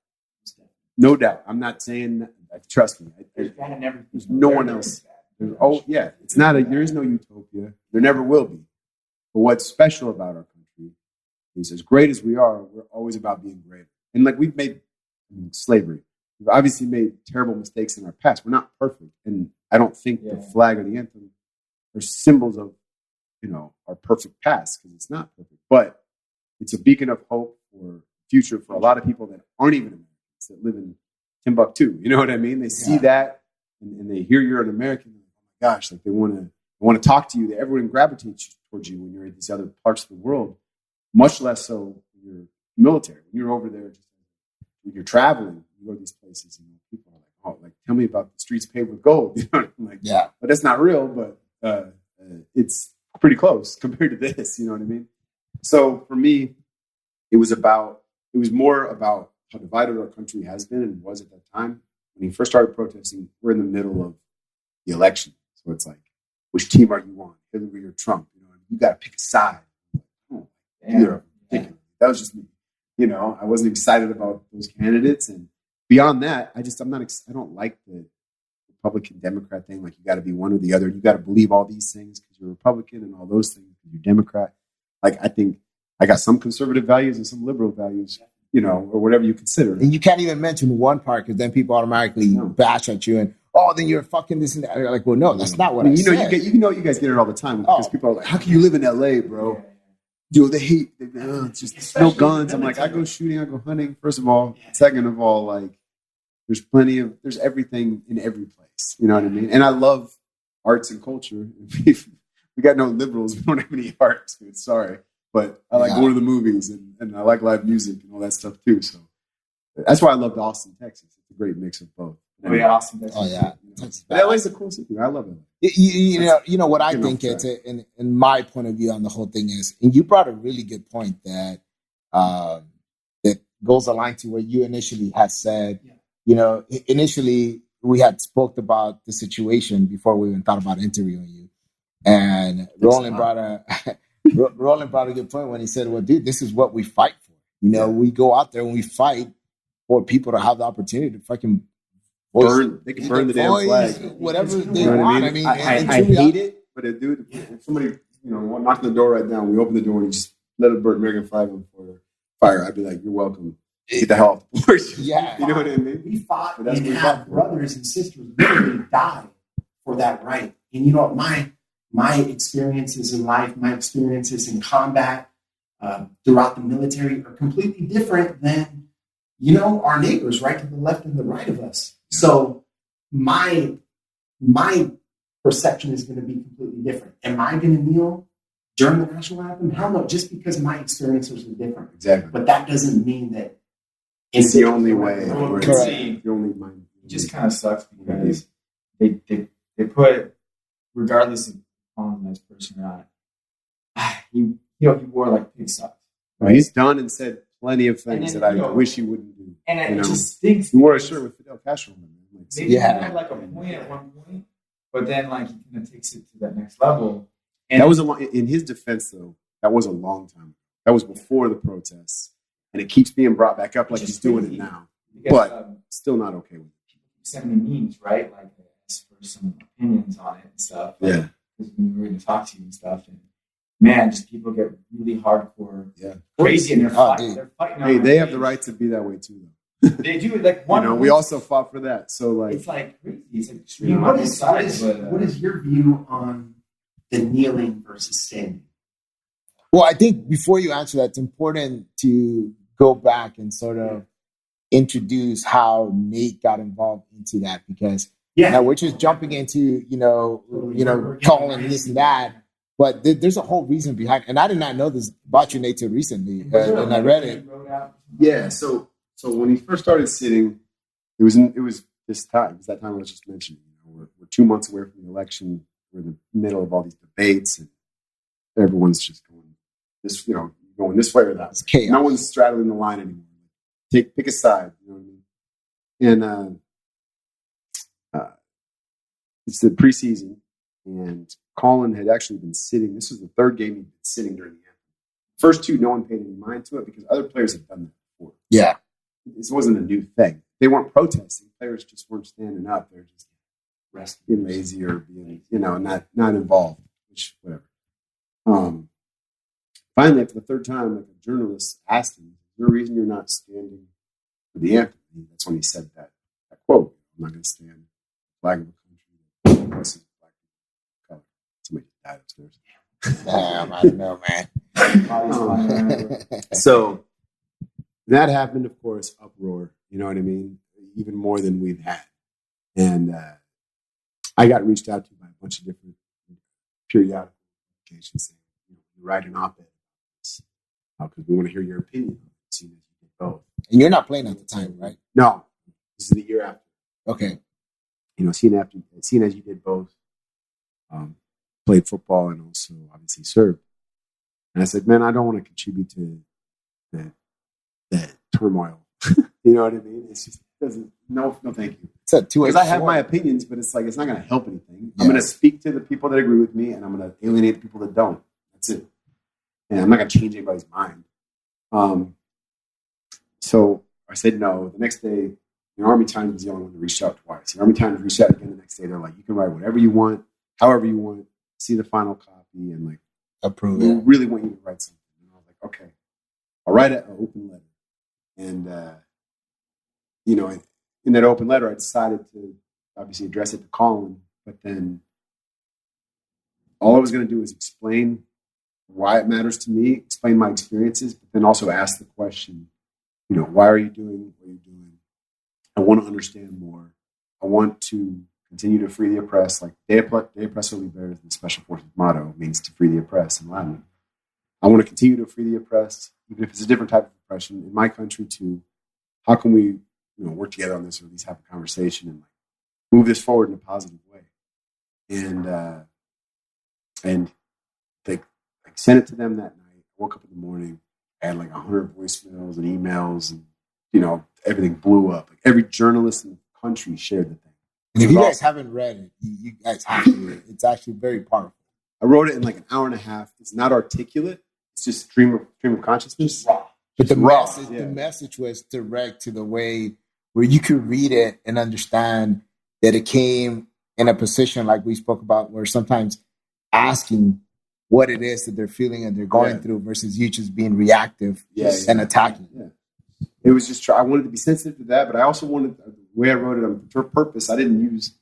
No doubt. I'm not saying that. Trust me. There's no one else. It's not there is no utopia. There never will be. But what's special about our country is, as great as we are, we're always about being greater. And like we've made slavery, we've obviously made terrible mistakes in our past. We're not perfect, and I don't think the flag or the anthem are symbols of our perfect past, because it's not perfect. But it's a beacon of hope for future for a lot of people that aren't even Americans, that live in Timbuktu. You know what I mean? They see that and they hear you're an American. Oh my gosh, like they want to talk to you. Everyone gravitates towards you when you're in these other parts of the world. Much less so when you're military. When you're over there, when you're traveling, you go to these places, people are like, oh, like tell me about the streets paved with gold. I'm like, but that's not real. But it's pretty close compared to this. You know what I mean? So for me, it was more about how divided our country has been and was at that time. When he first started protesting, we're in the middle of the election. So it's like, which team are you on? Hillary or Trump? You got to pick a side. That was just me. I wasn't excited about those candidates. And beyond that, I don't like the Republican Democrat thing. Like you got to be one or the other. You got to believe all these things because you're Republican and all those things because you're Democrat. Like I think I got some conservative values and some liberal values, or whatever you consider. And you can't even mention one part because then people automatically bash at you and, then you're fucking this and that. You're like, well, no, that's not what I said. You guys get it all the time because people are like, how can you live in LA, bro? They hate, it's no guns. I'm like, I go shooting, I go hunting. First of all, second of all, like there's everything in every place. You know what I mean? And I love arts and culture. We got no liberals. We don't have any arts. Dude, sorry. But I like going to the movies and I like live music and all that stuff too. So that's why I loved Austin, Texas. It's a great mix of both. Austin, Texas. Oh, yeah. But LA's a cool city. I love it. You know what I think it's in my point of view on the whole thing is, and you brought a really good point that that goes aligned to what you initially had said. Initially we had spoke about the situation before we even thought about interviewing you, and Roland brought a good point when he said, well, dude, this is what we fight for. We go out there and we fight for people to have the opportunity to fucking they can burn the damn flag, whatever they want. I mean, I hate it, but if somebody knocked on the door right now, we open the door and you just let it burn American flag on fire, I'd be like, you're welcome. Get the hell off the porch. Yeah, you know what I mean. We fought and had brothers and sisters literally die for that right. And what my experiences in life, my experiences in combat throughout the military are completely different than our neighbors right to the left and the right of us. So my perception is going to be completely different. Am I going to kneel during the national anthem? Hell no, just because my experiences are different. Exactly. But that doesn't mean that it's the only way. It just kind of sucks because they put, regardless of calling him as person or not, he wore like pig socks. Right? He's done and said plenty of things that I wish he wouldn't do. And it just stinks. He wore a shirt with Fidel Castro on him. Maybe he had like a point at one point, but then like he kind of takes it to that next level. And that was in his defense, though. That was a long time ago. That was before the protests, and it keeps being brought back up like he's doing it now. Because, but still not okay with it. People keep sending me memes, right? Like ask for some opinions on it and stuff. Like, because we were going to talk to you and stuff, and man, just people get really hardcore, crazy, and they're fighting. They're fighting. Hey, they have the right to be that way too, though. They do. Like one, we also fought for that. So like, it's like crazy. It's like extreme. What is your view on the kneeling versus standing? Well, I think before you answer that, it's important to go back and sort of introduce how Nate got involved into that, because now we're just jumping into calling this and that. But there's a whole reason behind it. And I did not know this about you, Nate, till recently. And I read it. Yeah, so when he first started sitting, it was this time. It was that time I was just mentioning. We're 2 months away from the election. We're in the middle of all these debates, and everyone's just going this way or that. It's chaos. No one's straddling the line anymore. Pick a side. You know what I mean? And it's the preseason, and Colin had actually been sitting. This was the third game he'd been sitting during the anthem. First two, no one paid any mind to it because other players had done that before. Yeah. This wasn't a new thing. They weren't protesting. Players just weren't standing up. They're just being lazy or being, not involved, which whatever. Finally, for the third time, like a journalist asked him, "Is there a reason you're not standing for the anthem?" That's when he said that quote, "I'm not going to stand the flag of a country that oppresses black people of color." Somebody died upstairs. Damn, I don't know, man. So that happened, of course, uproar. You know what I mean? Even more than we've had. And I got reached out to by a bunch of different periodical publications saying, write an op-ed because we want to hear your opinion on it, seeing as you did both. And you're not playing at the time, right? No, this is the year after. Okay. Seeing as you did both, played football and also obviously served. And I said, man, I don't want to contribute to that turmoil. You know what I mean? It's just no, thank you. It's a two-way Because I have sword. my opinions, but it's like it's not going to help anything. Yeah. I'm going to speak to the people that agree with me, and I'm going to alienate the people that don't. That's it. And I'm not going to change anybody's mind. So I said no. The next day, the Army Times was the only one that reached out twice. The Army Times reached out again the next day. They're like, you can write whatever you want, however you want, see the final copy, and like approve we it. really want you to write something. And I was like, okay, I'll write an open letter. And, in that open letter, I decided to obviously address it to Colin, but then all I was going to do is explain why it matters to me, explain my experiences, but then also ask the question, why are you doing what you're doing? I want to understand more. I want to continue to free the oppressed, like De Oppresso Libera, the Special Forces motto, means to free the oppressed in Latin. I want to continue to free the oppressed, even if it's a different type of oppression in my country too. How can we, work together on this, or at least have a conversation and move this forward in a positive way? And they sent it to them that night. I woke up in the morning. I had 100 voicemails and emails, and everything blew up. Every journalist in the country shared the thing. And if you guys haven't read it, you guys have to. It's actually very powerful. I wrote it in an hour and a half. It's not articulate. It's just stream of consciousness. But the the message was direct to the way where you could read it and understand that it came in a position like we spoke about, where sometimes asking what it is that they're feeling and they're going through versus you just being reactive and attacking. Yeah. It was just, I wanted to be sensitive to that, but I also wanted, the way I wrote it for purpose, I didn't use,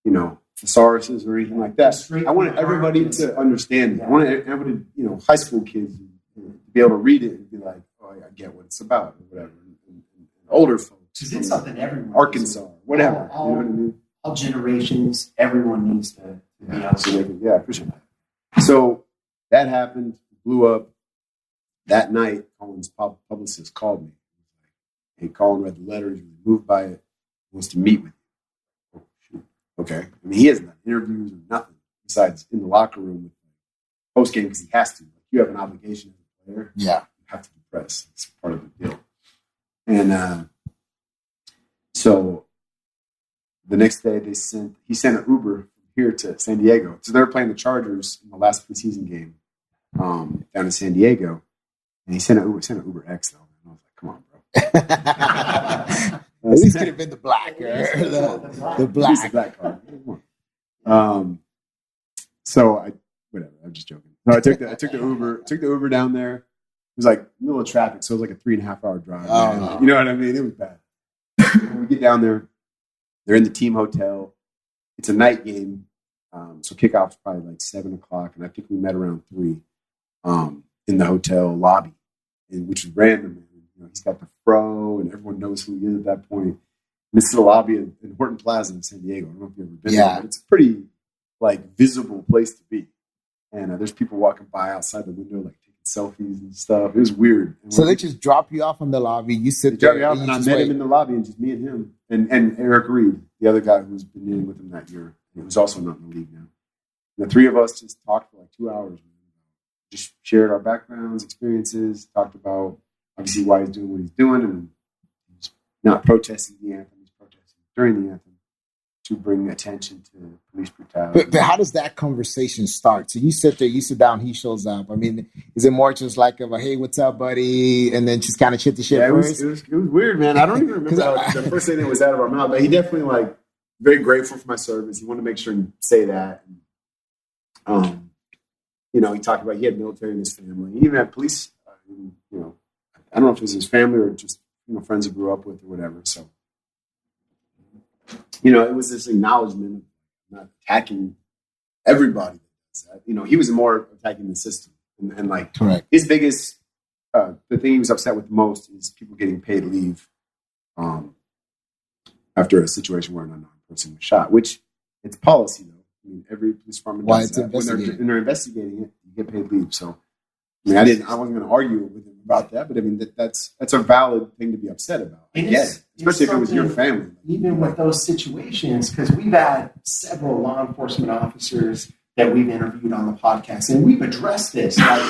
thesauruses or anything like that. I wanted everybody to understand it. I wanted high school kids to be able to read it and be like, oh, I get what it's about, or whatever. And older folks. Because it's something everyone Arkansas, whatever. All, you know what I mean? All generations, everyone needs to be able to. Yeah, I appreciate that. So that happened, blew up. That night, Colin's publicist called me. Hey, Colin read the letter, he's really moved by it, wants to meet with you. Oh, shoot. Okay. I mean, he hasn't done interviews or nothing besides in the locker room with post game because he has to. You have an obligation as a player. Yeah. You have to be pressed. It's part of the deal. And so the next day he sent an Uber from here to San Diego. So they were playing the Chargers in the last preseason game down in San Diego. And he sent an Uber X though. And I was like, come on, bro. At least could have been the black or the black. The black card. So I'm just joking. No, I took the Uber down there. It was middle of traffic, so it was a 3.5 hour drive. Oh. You know what I mean? It was bad. When we get down there, they're in the team hotel. It's a night game, so kickoff's probably 7 o'clock, and I think we met around 3 in the hotel lobby, which was random. He's got the fro, and everyone knows who he is at that point. And this is the lobby in Horton Plaza in San Diego. I don't know if you've ever been there, but it's a pretty visible place to be. And there's people walking by outside the window, taking selfies and stuff. It was weird. And so they just drop you off in the lobby. You sit there. Drop me off, and I met him in the lobby, and just me and him, and Eric Reed, the other guy who's been dealing with him that year. He was also not in the league now. And the three of us just talked for 2 hours. Just shared our backgrounds, experiences, talked about obviously why he's doing what he's doing, and he's not protesting the anthem. He's protesting during the anthem to bring attention to police brutality. But how does that conversation start? So you sit there, you sit down, he shows up. I mean, is it more just hey, what's up, buddy? And then just kind of shit the shit first? It was weird, man. I don't even remember the first thing that was out of our mouth, but he definitely very grateful for my service. He wanted to make sure and say that. And, you know, he talked about he had military in his family. He even had police. You know, I don't know if it was his family or just, you know, friends he grew up with or whatever. So, you know, it was this acknowledgement of not attacking everybody that does that. You know, he was more attacking the system. And like, Correct. His biggest, the thing he was upset with most is people getting paid leave after a situation where an unarmed person was shot, which it's policy, though. I mean, every police department does that. When they're investigating it, you get paid leave. So, I mean, I wasn't going to argue with him about that, but I mean, that's a valid thing to be upset about. I get it, especially if it was your family. Even with those situations, because we've had several law enforcement officers that we've interviewed on the podcast, and we've addressed this. Like,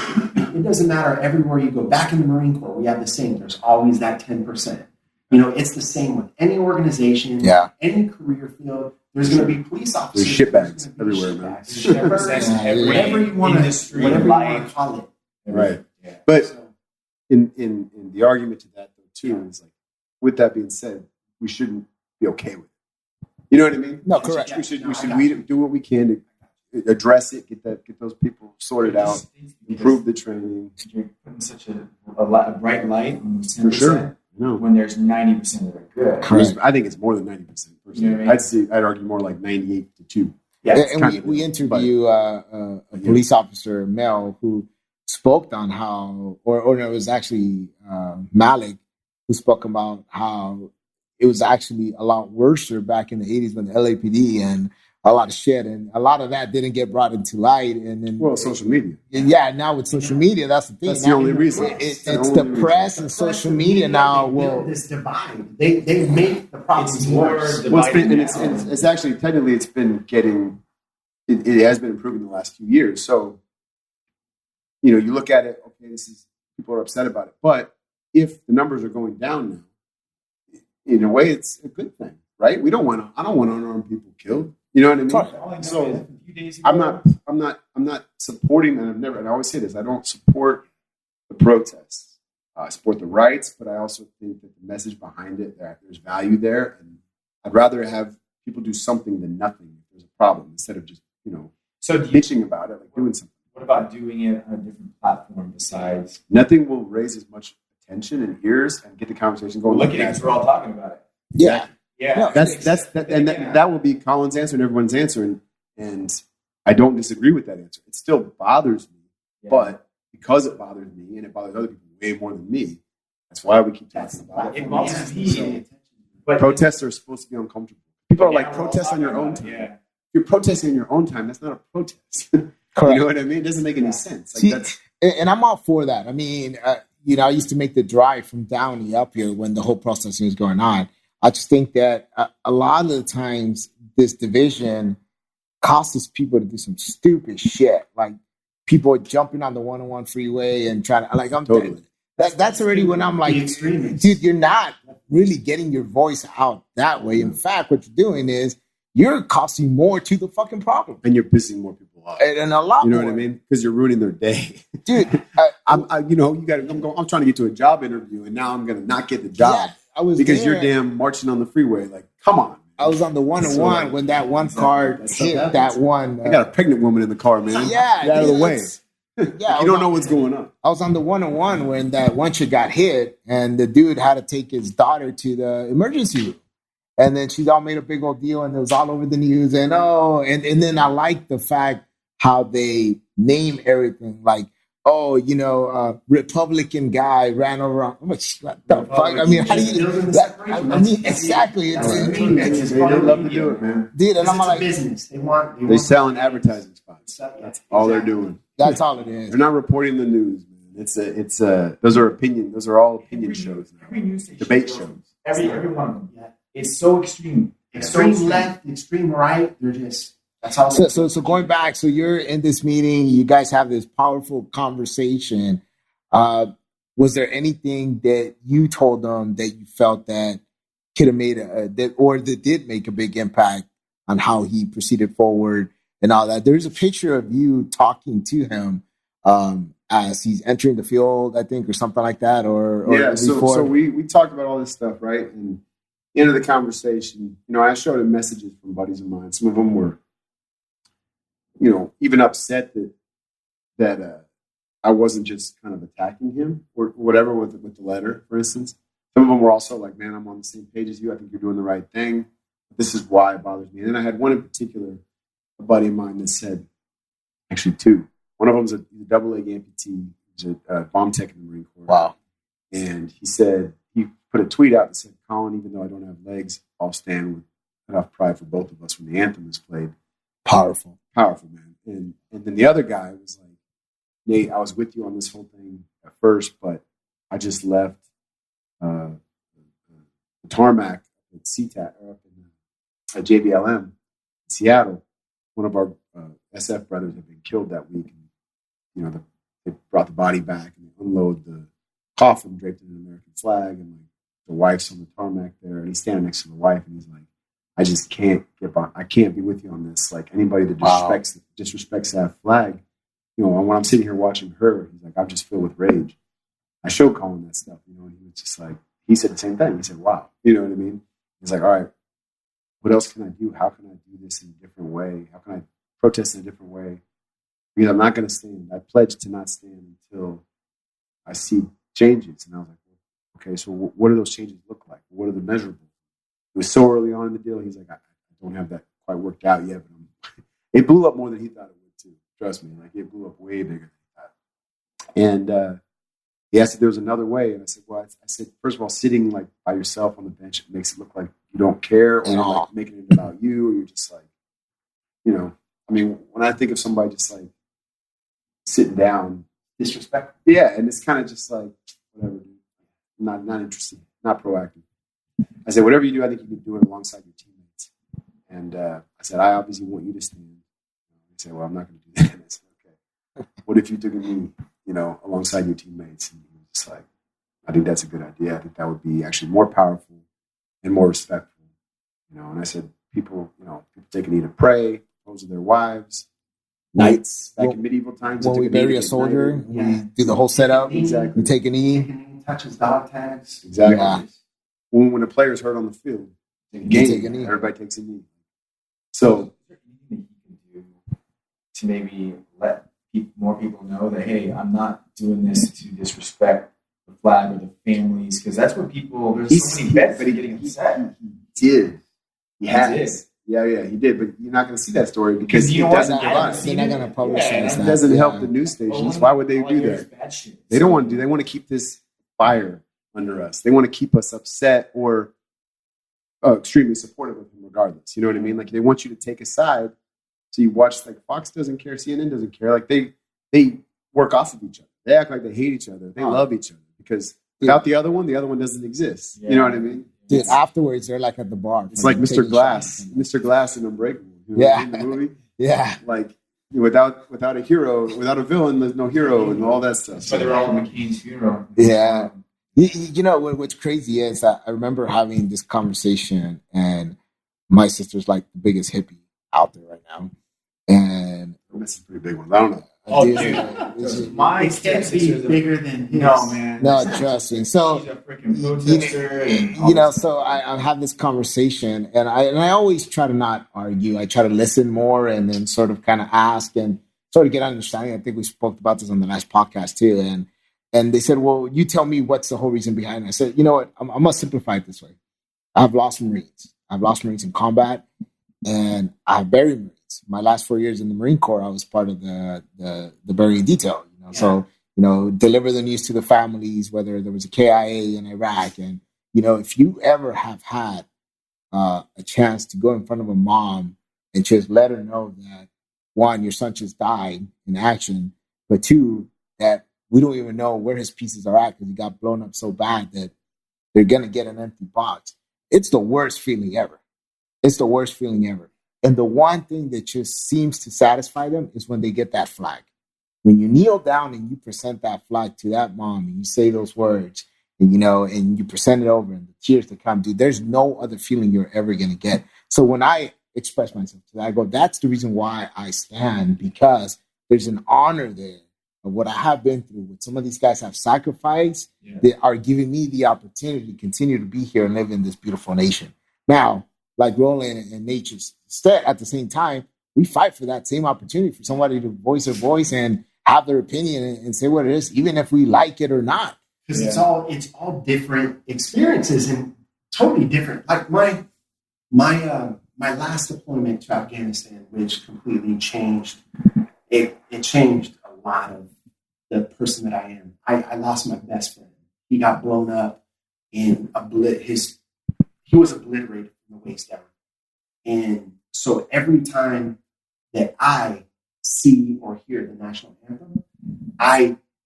it doesn't matter everywhere you go. Back in the Marine Corps, we have the same. There's always that 10%. You know, it's the same with any organization, any career field. There's going to be police officers. There's shitbags everywhere, man. Whatever you want to call it. Right. Yeah. But in the argument to that, though, too, is like, with that being said, we shouldn't be okay with it. You know what I mean? No, correct. We should do what we can to address it, get those people sorted out, improve the training. You're putting such a bright light on those 10%. For sure. No. When there's 90% that are good. Correct. I think it's more than 90%. Personally. You know what I mean? I'd argue more like 98 to 2. Yeah, and we interview a police officer, Mel, who spoke on how, or it was actually Malik, who spoke about how it was actually a lot worse back in the 80s when the LAPD and a lot of shit, and a lot of that didn't get brought into light. And then, social media. Yeah, now with social media, that's the thing. That's the only reason. It's the press and social media now. Well, this divide, they make the problems worse. Well, it's actually technically it's been getting. It has been improving in the last few years. So, you know, you look at it. Okay, people are upset about it, but if the numbers are going down now, in a way, it's a good thing, right? I don't want unarmed people killed. You know what I mean? So I'm not supporting, and I always say this, I don't support the protests. I support the rights, but I also think that the message behind it, that there's value there, and I'd rather have people do something than nothing if there's a problem, instead of just, you know, bitching about it, like doing something. What about doing it on a different platform besides? Nothing will raise as much attention and ears and get the conversation going. Look at it, because we're all talking about it. Yeah. Yeah, no, that will be Colin's answer and everyone's answer, and I don't disagree with that answer. It still bothers me, but because it bothers me and it bothers other people way more than me, that's why we keep talking about it. It bothers me, but protests are supposed to be uncomfortable. People are like, protest on your own time. Yeah. If you're protesting on your own time, that's not a protest. Correct. You know what I mean? It doesn't make any sense. Like, See, and I'm all for that. I mean, you know, I used to make the drive from Downey up here when the whole protesting was going on. I just think that a lot of the times this division causes people to do some stupid shit. Like people jumping on the 101 freeway and trying to, like, I'm totally. That's already when I'm like, dude, you're not really getting your voice out that way. In fact, what you're doing is you're costing more to the fucking problem. And you're pissing more people off. And a lot more. You know what I mean? Because you're ruining their day. Dude, I'm trying to get to a job interview and now I'm going to not get the job. Yeah. I was because there. You're damn marching on the freeway. Like, come on. Man. I was on the 101 when that one car hit that one. I got a pregnant woman in the car, man. Yeah, get out of the way. Yeah, you don't know what's going on. I was on the 101 when that one chick got hit, and the dude had to take his daughter to the emergency room, and then she all made a big old deal, and it was all over the news. And then I like the fact how they name everything, like, oh, you know, Republican guy ran over. What the fuck? I mean, how do you? I mean, exactly. They love to do it, man. Dude, and I'm like, business. They selling advertising spots. That's all they're doing. That's all it is. They're not reporting the news, man. Those are opinion. Those are all opinion shows now. Every news station, debate shows. Every one of them. Yeah. It's so extreme. Extreme left, extreme right. They're just. That's all. So going back, so you're in this meeting, you guys have this powerful conversation. Was there anything that you told them that you felt that could have made that did make a big impact on how he proceeded forward and all that? There's a picture of you talking to him as he's entering the field, I think, or something like that, or yeah. So we talked about all this stuff, right? And end of the conversation, I showed him messages from buddies of mine. Some of them were, even upset that I wasn't just kind of attacking him or whatever with the letter, for instance. Some of them were also like, man, I'm on the same page as you. I think you're doing the right thing. This is why it bothers me. And then I had one in particular, a buddy of mine that said, actually two. One of them's a double-leg amputee. He's a bomb tech in the Marine Corps. Wow. And he put a tweet out that said, Colin, even though I don't have legs, I'll stand with enough pride for both of us when the anthem is played. Powerful, man. And then the other guy was like, Nate, I was with you on this whole thing at first, but I just left the tarmac at CTAT or up in at JBLM in Seattle. One of our SF brothers had been killed that week, and they brought the body back and they unload the coffin draped in an American flag, and like the wife's on the tarmac there, and he's standing next to the wife, and he's like, I just can't I can't be with you on this. Like anybody that disrespects that flag. When I'm sitting here watching her, he's like, I'm just filled with rage. I showed Colin that stuff, and he was just like, he said the same thing. He said, wow. You know what I mean? He's like, all right, what else can I do? How can I do this in a different way? How can I protest in a different way? Because I'm not going to stand. I pledge to not stand until I see changes. And I was like, okay, so what do those changes look like? What are the measurables? It was so early on in the deal. He's like, I don't have that quite worked out yet, but it blew up more than he thought it would too. Trust me, like it blew up way bigger than that. And he asked if there was another way, and I said, well, I said, first of all, sitting like by yourself on the bench, it makes it look like you don't care, or you're like making it about you, or you're just like, when I think of somebody just like sitting down, Disrespect. Yeah, and it's kind of just like whatever, dude. Not interested, not proactive. I said, whatever you do, I think you can do it alongside your teammates. And I said, I obviously want you to stand. He said, well, I'm not going to do that. And I said, okay. What if you took a knee, alongside your teammates? And he was just like, I think that's a good idea. I think that would be actually more powerful and more respectful. And I said, people take a knee to pray, propose to their wives. Nights. Back in medieval times. When we bury a soldier, we do the whole setup. Exactly. We take a knee. Touches dog tags. Exactly. Yeah. When a player's hurt on the field, take a knee. Everybody takes a knee. So, is there anything you can do to maybe let more people know that, hey, I'm not doing this to disrespect the flag or the families? Because that's what there's so many vets that are getting upset. He did. He has. did. Yeah, he did. But you're not going to see that story because you it know doesn't what? divide. They're not going to publicize It that. doesn't help the news stations. Why would they do that? They don't want to do. They want to keep this fire under us. They want to keep us upset or extremely supportive of him regardless. You know what I mean? Like they want you to take a side. So you watch, like Fox doesn't care, CNN doesn't care. Like they work off of each other. They act like they hate each other. They love each other because without the other one doesn't exist. Yeah. You know what I mean? Dude, afterwards they're like at the bar. It's like Mr. Glass. Mr. Glass in Unbreakable. Yeah. In the movie. Yeah. Like without a hero, without a villain, there's no hero and all that stuff. So they're all McCain's funeral. Yeah. What's crazy is I remember having this conversation, and my sister's like the biggest hippie out there right now. And that's a pretty big one. I don't know. Oh, dude. My stepsister is bigger than his. No, man. No, trust me. So, she's a freaking protester. So I have this conversation, and I always try to not argue. I try to listen more and then sort of kind of ask and sort of get understanding. I think we spoke about this on the last podcast too. And they said, well, you tell me what's the whole reason behind it. I said, you know what? I'm going to simplify it this way. I've lost Marines. I've lost Marines in combat, and I've buried Marines. My last 4 years in the Marine Corps, I was part of the burying detail. So, deliver the news to the families, whether there was a KIA in Iraq. And, if you ever have had a chance to go in front of a mom and just let her know that, one, your son just died in action, but two, that we don't even know where his pieces are at because he got blown up so bad that they're going to get an empty box. It's the worst feeling ever. It's the worst feeling ever. And the one thing that just seems to satisfy them is when they get that flag. When you kneel down and you present that flag to that mom and you say those words and, and you present it over and the tears that come, dude, there's no other feeling you're ever going to get. So when I express myself to that, I go, that's the reason why I stand, because there's an honor there of what I have been through, what some of these guys have sacrificed, they are giving me the opportunity to continue to be here and live in this beautiful nation. Now, like Roland and Nate said, at the same time, we fight for that same opportunity for somebody to voice their voice and have their opinion and say what it is, even if we like it or not. Because it's all different experiences and totally different. Like my last deployment to Afghanistan, which completely changed it changed a lot of the person that I am. I lost my best friend. He got blown up in he was obliterated from the waist down. And so every time that I see or hear the national anthem,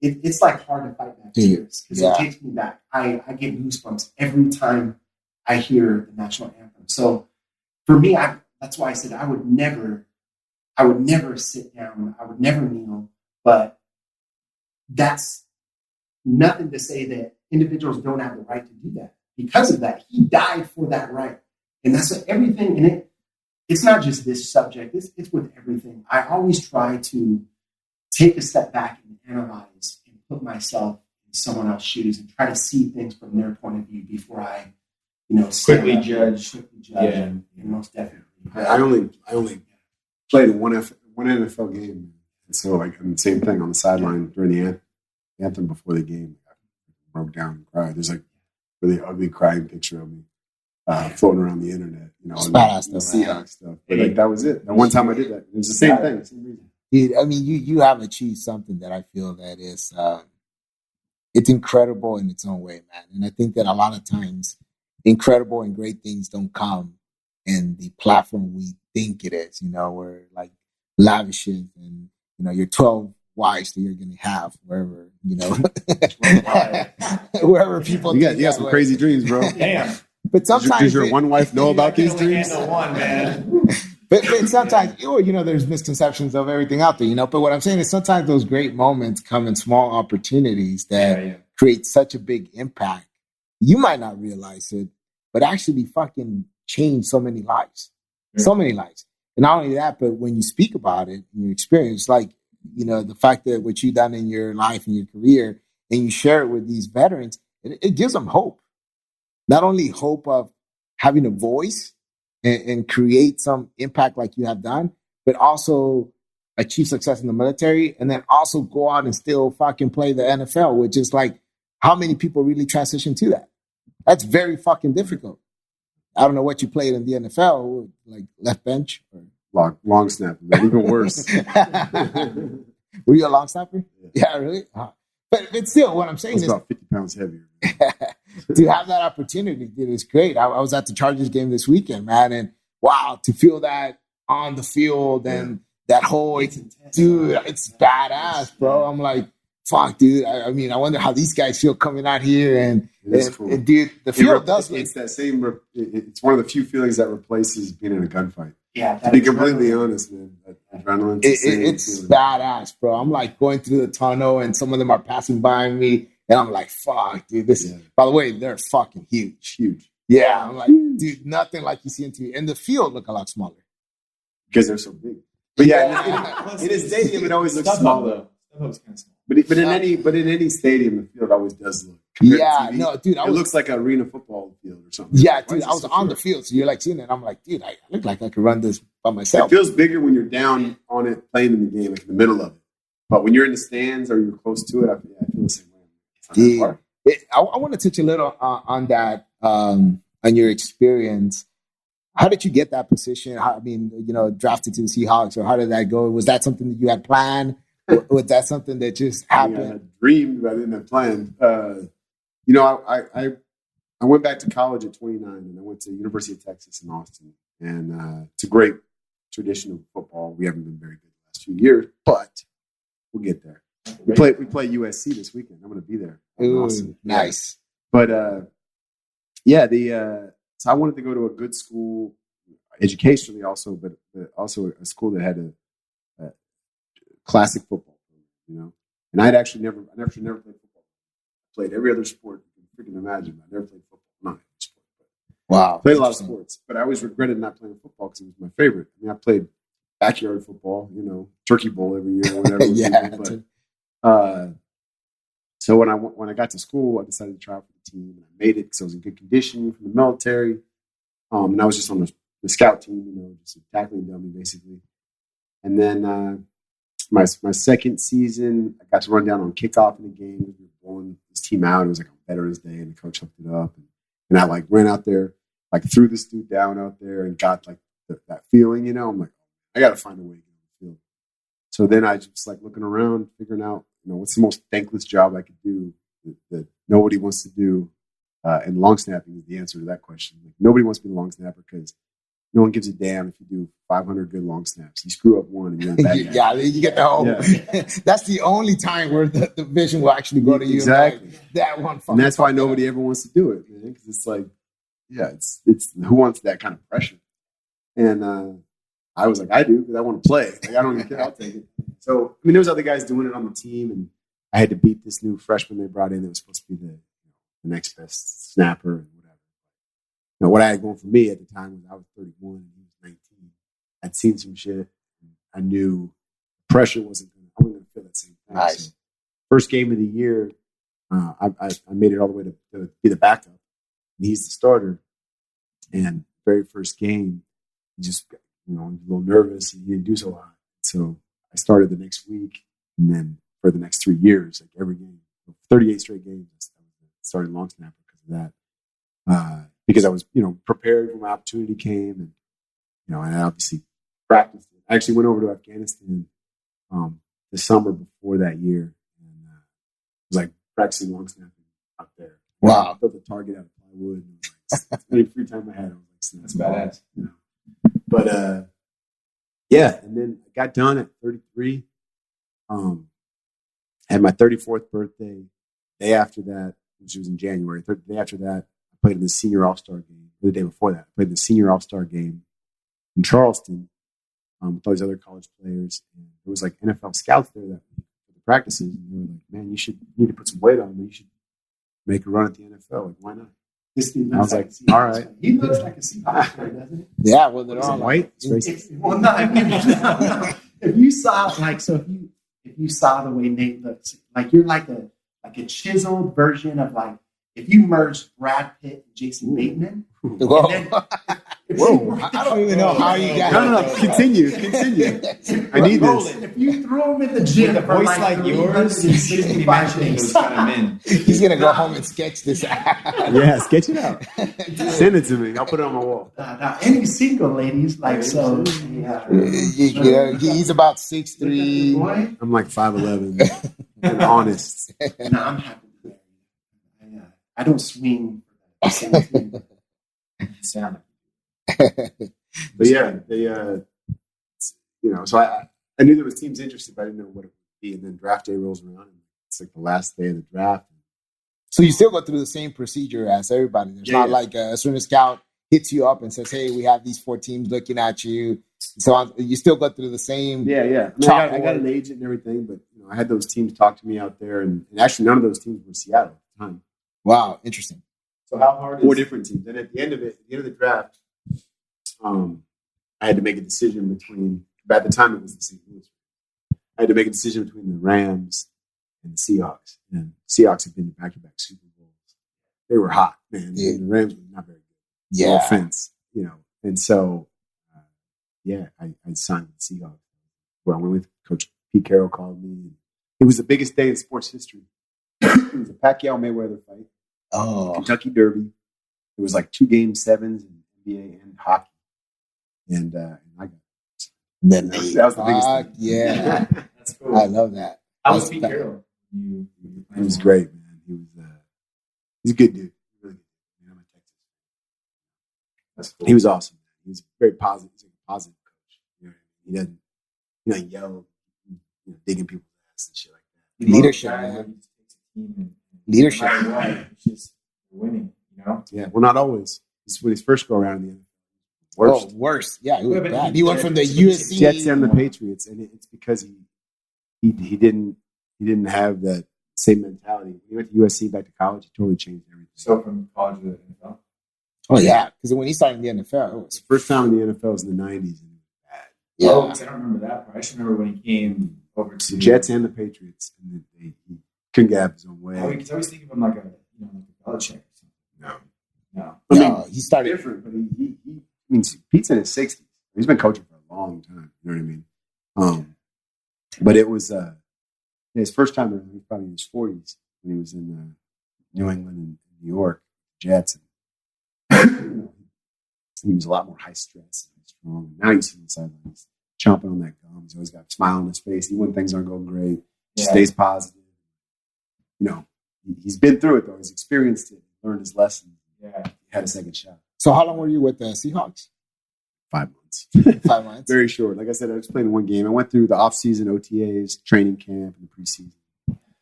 it's like hard to fight back tears because it takes me back. I get goosebumps every time I hear the national anthem. So for me, that's why I said I would never sit down. I would never kneel. But that's nothing to say that individuals don't have the right to do that. Because of that, he died for that right. And that's everything in it. It's not just this subject. It's with everything. I always try to take a step back and analyze and put myself in someone else's shoes and try to see things from their point of view before I, quickly judge. And most definitely. I only played one NFL game, and so like the same thing on the sideline during the anthem before the game. I broke down and cried. There's like really ugly crying picture of me floating around the internet, the Seahawks stuff. But like that was it. The one time I did that, it was the same thing. Same reason. Dude, I mean, you have achieved something that I feel that is it's incredible in its own way, man. And I think that a lot of times incredible and great things don't come in the platform we think it is, we're like lavishes and, your 12 wives that you're going to have wherever, wherever people. You got some crazy dreams, bro. Damn. But sometimes does your one wife know about these dreams? One, man. But sometimes, there's misconceptions of everything out there, But what I'm saying is sometimes those great moments come in small opportunities that create such a big impact. You might not realize it, but actually fucking change so many lives. So many lives. And not only that, but when you speak about it and your experience, like, the fact that what you've done in your life and your career, and you share it with these veterans, it gives them hope. Not only hope of having a voice and create some impact like you have done, but also achieve success in the military and then also go out and still fucking play the NFL, which is like, how many people really transition to that? That's very fucking difficult. I don't know what you played in the NFL, like left bench or long snapper, even worse. Were you a long snapper? Yeah, really? But still, what I'm saying is about 50 pounds heavier. To have that opportunity, dude, is great. I was at the Chargers game this weekend, man, and wow, to feel that on the field and that whole, dude, it's badass, bro. I'm like, fuck, dude. I mean, I wonder how these guys feel coming out here and cool. And dude, the field does. It's that same. It's one of the few feelings that replaces being in a gunfight. Yeah, to be completely honest, man. Adrenaline. It's badass, bro. I'm like going through the tunnel, and some of them are passing by me, and I'm like, fuck, dude. This. Yeah. By the way, they're fucking huge. Yeah, I'm like, dude, nothing like you see in TV. And the field look a lot smaller because they're so big. But in a stadium, it always looks smaller. Looks kind of small. But in any stadium, the field always does look. Yeah, no, dude. It looks like an arena football field or something. Yeah, dude. I was on the field, so you're like seeing it. I'm like, dude, I look like I could run this by myself. It feels bigger when you're down on it, playing in the game, like in the middle of it. But when you're in the stands or you're close to it, I feel the same way. Dude, I want to touch a little on that, on your experience. How did you get that position? Drafted to the Seahawks, or how did that go? Was that something that you had planned? Was that something that just happened? I had dreamed, but I didn't have planned. I went back to college at 29, and I went to the University of Texas in Austin. And it's a great tradition of football. We haven't been very good the last few years, but we'll get there. We play USC this weekend. I'm going to be there. Ooh, awesome. Nice. But so I wanted to go to a good school, educationally also, but also a school that had a classic football, And I'd actually never played football. I played every other sport you can freaking imagine. I never played football. Not every sport, but wow, played a lot of sports. But I always regretted not playing football because it was my favorite. I mean, I played backyard football, turkey bowl every year or whatever. Yeah, So when I got to school, I decided to try out for the team, and I made it because I was in good condition from the military. And I was just on the scout team, just a tackling dummy basically. And then my second season, I got to run down on kickoff in the game. We were blowing this team out. It was like on Veterans Day, and the coach hooked it up. And I like ran out there, like threw this dude down out there, and got like that feeling. I'm like, I got to find a way to get on the field. So then I just like looking around, figuring out, what's the most thankless job I could do that nobody wants to do. And long snapping is the answer to that question. Like, nobody wants to be a long snapper because no one gives a damn if you do 500 good long snaps. You screw up one and you're in bad guy. Yeah, you get the whole. Yeah. That's the only time where the vision will actually go to you. Exactly. Like, that one. And that's why nobody ever wants to do it, man. Because it's like, it's who wants that kind of pressure? And I was like, I do because I want to play. Like, I don't even care. I'll take it. So there was other guys doing it on the team, and I had to beat this new freshman they brought in that was supposed to be the next best snapper and whatever. What I had going for me at the time was I was 31 and he was 19. I'd seen some shit. I knew pressure I wasn't going to feel that same thing. Nice. So first game of the year, I made it all the way to be the backup, and he's the starter. And very first game, he just a little nervous and he didn't do so hot. So I started the next week, and then for the next 3 years, like every game, 38 straight games, I started long snapper because of that. Because I was, prepared when my opportunity came, and I obviously practiced it. I actually went over to Afghanistan the summer before that year, and was like practicing long snapping out there. Wow! I built a target out of plywood. And like, any free time I had, I was like, "That's badass." But and then I got done at 33. Had my 34th birthday. Day after that, which was in January. The day after that, I played in the senior All-Star game. The day before that, I played in the senior All-Star game in Charleston with all these other college players. And there was like NFL scouts there that for the practices, and they were like, "Man, you need to put some weight on. You should make a run at the NFL. Like, why not?" This dude I was like, "All right." He looks like a Seahawks player, doesn't he? Yeah, well, they're all white. Well, no, if you saw if you saw the way Nate looks, like you're like a chiseled version of like if you merged Brad Pitt and Jason Bateman. Whoa. Whoa. I don't even know how you got No. Continue. I need this. If you throw him in the gym With a voice like yours, you can imagine those kind of men. He's gonna go home and sketch this out. Yeah, sketch it out. Send it to me. I'll put it on my wall. Now, any single ladies like so. He's about 6'3". I'm like 5'11". And honest. No, I'm happy. I don't swing for that. Sound. But yeah, they, so I knew there was teams interested, but I didn't know what it would be. And then draft day rolls around, and it's like the last day of the draft. So you still go through the same procedure as everybody. There's not like as soon as scout hits you up and says, "Hey, we have these 4 teams looking at you." So you still go through the same. Yeah. I got an agent and everything, but I had those teams talk to me out there, and actually none of those teams were Seattle at the time. Wow, interesting. So how hard? 4 different teams, and at the end of the draft, I had to make a decision between. At the time, it was the St. Louis. I had to make a decision between the Rams and the Seahawks. And Seahawks have been to back-to-back Super Bowls. They were hot, man. Yeah. And the Rams were not very good. Yeah. No offense, And so, I signed with the Seahawks. Where I went with Coach Pete Carroll called me. It was the biggest day in sports history. It was a Pacquiao-Mayweather fight. Oh, Kentucky Derby. It was like 2 Game 7s in NBA and hockey. And I got then that was the biggest thing. Yeah, That's cool. I love that. How was Pete Carroll? He was great, man. He's a good dude. Really good. I'm a Texas. That's cool. He was awesome. He was very positive. He's a positive coach. He doesn't yell, digging people's ass and shit like that. Leadership, man. Leadership. It's just winning, Yeah, well, not always. This is when his first go around in the NFL. Worst. Oh, worse. Yeah, he was but bad. He went from the USC Jets and the Patriots, and it's because he didn't have that same mentality. When he went to USC back to college, he totally changed everything. So from college to the NFL? Oh yeah, because when he started in the NFL, it was First time in the NFL was in the 90s, and it was bad. yeah. Oh, I don't remember that part. I just remember when he came over to the Jets and the Patriots, and he couldn't get out of his own way. I always think of him like a Belichick or something. No. I mean, he started different, but he I mean, Pete's in his 60s. He's been coaching for a long time. You know what I mean? But it was his first time. He was probably in his 40s when he was in New England and New York Jets. And, he was a lot more high stress and strong. Now you see him on the sidelines chomping on that gum. He's always got a smile on his face, even when things aren't going great. He stays positive. You know, he's been through it though. He's experienced it, learned his lesson. Yeah, he had a second shot. So how long were you with the Seahawks? 5 months. 5 months. Very short. Like I said, I just played in one game. I went through the off-season OTAs, training camp, and the preseason.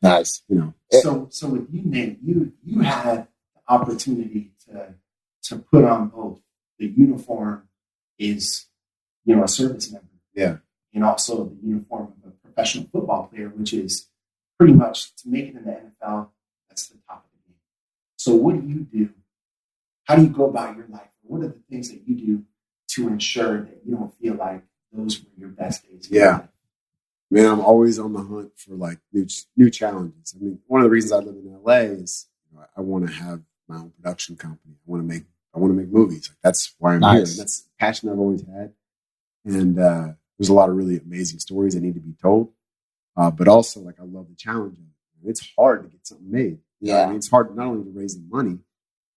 Nice. You know. So with you, Nate, you had the opportunity to put on both. The uniform is, a service member. Yeah. And also the uniform of a professional football player, which is pretty much to make it in the NFL, that's the top of the game. So what do you do? How do you go about your life? What are the things that you do to ensure that you don't feel like those were your best days? Yeah. Man, I'm always on the hunt for like new challenges. I mean, one of the reasons I live in LA is I want to have my own production company. I want to make movies. Like, that's why I'm here. And that's the passion I've always had. And there's a lot of really amazing stories that need to be told. But also, like, I love the challenge. It's hard to get something made. You know what I mean? It's hard not only to raise the money,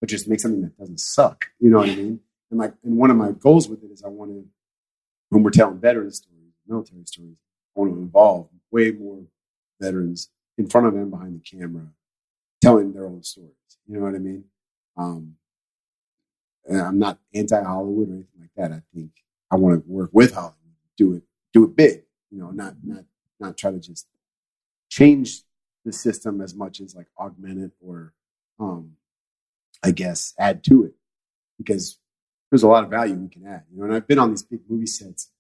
but just make something that doesn't suck. You know what I mean? And one of my goals with it is I want to, when we're telling veteran stories, military stories, I want to involve way more veterans in front of them, behind the camera, telling their own stories. You know what I mean? And I'm not anti-Hollywood or anything like that. I think I want to work with Hollywood, do it big. Not try to just change the system as much as like augment it or, I guess, add to it, because there's a lot of value we can add. And I've been on these big movie sets.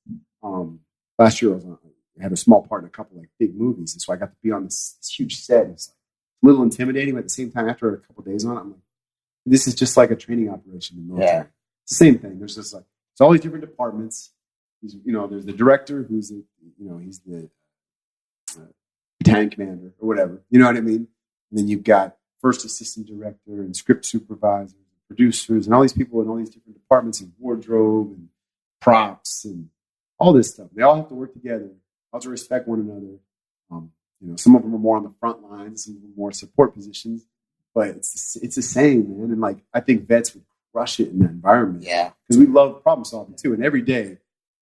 Last year I had a small part in a couple like big movies, and so I got to be on this huge set. It's like a little intimidating, but at the same time, after a couple of days on it, I'm like, this is just like a training operation in the military. Yeah. It's the same thing. There's just like, it's all these different departments. There's the director who's he's the battalion commander or whatever. You know what I mean? And then you've got first assistant director and script supervisors, and producers, and all these people in all these different departments, and wardrobe and props and all this stuff. They all have to work together. All to respect one another. Some of them are more on the front lines, some of them are more support positions. But it's the same, man. And like, I think vets would crush it in that environment. Yeah. Because we love problem solving too. And every day,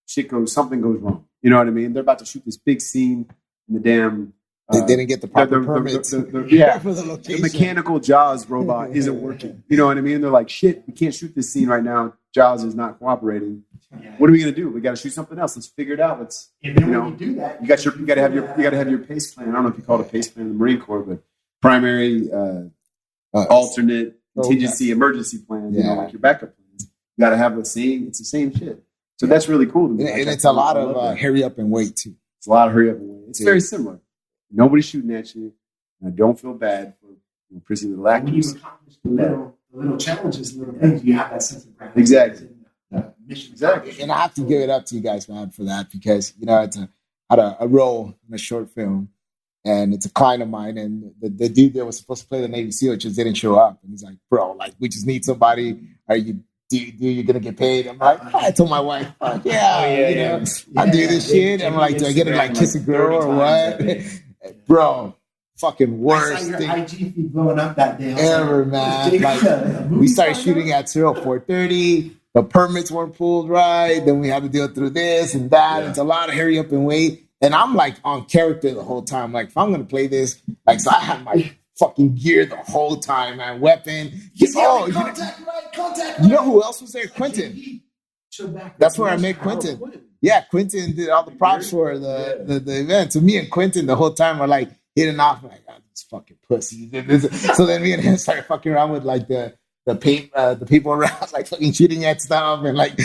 something goes wrong. You know what I mean? They're about to shoot this big scene in the damn. They didn't get the proper permits. For the location. The mechanical Jaws robot isn't working. You know what I mean? They're like, shit, we can't shoot this scene right now. Jaws is not cooperating. Yeah. What are we going to do? We got to shoot something else. Let's figure it out. And then when you do that, you got to have your pace plan. I don't know if you call it a pace plan in the Marine Corps, but primary. Alternate, contingency, emergency plans, like your backup plans. You got to have it's the same shit. So that's really cool to me. And it's a lot of hurry up and wait too. It's a lot of hurry up and wait. It's very similar. Nobody's shooting at you. And I don't feel bad for prison little actors. When you accomplish the little challenges, the little things, you have that sense of gratitude. Exactly. Mission. Exactly. And I have to give it up to you guys, man, for that, because I had a role in a short film. And it's a client of mine, and the dude that was supposed to play the Navy SEAL just didn't show up. And he's like, bro, like, we just need somebody. Are you going to get paid? I'm like, I told my wife, I do this shit. I'm like, do I get to like kiss a girl or what? Bro, fucking worst I saw your thing IG feed blowing up that day. ever, man. Like, we started shooting at 04:30. The permits weren't pulled right. Then we had to deal through this and that. Yeah. It's a lot of hurry up and wait. And I'm like on character the whole time. Like, if I'm going to play this, like, so I had my fucking gear the whole time, man. Weapon. Contact. You know who else was there? Quentin. That's where I met Quentin. Yeah, Quentin did all the props for the event. So me and Quentin the whole time are like hitting off, like, oh, this fucking pussy. So then me and him started fucking around with like the people around, like fucking shooting at stuff, and like,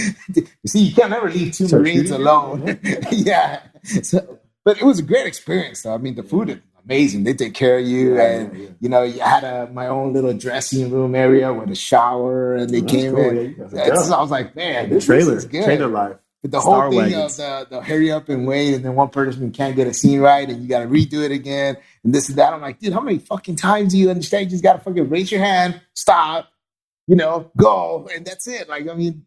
see, you can't ever leave two Marines alone. Yeah. So, but it was a great experience, though. I mean, the food is amazing. They take care of you, and you had my own little dressing room area with a shower, and they came in. I was like, man, this is good. Trailer life. But the Star whole thing wagons. of the hurry up and wait, and then one person can't get a scene right, and you got to redo it again, and this and that. I'm like, dude, how many fucking times do you understand? You just got to fucking raise your hand, stop, go, and that's it. Like, I mean,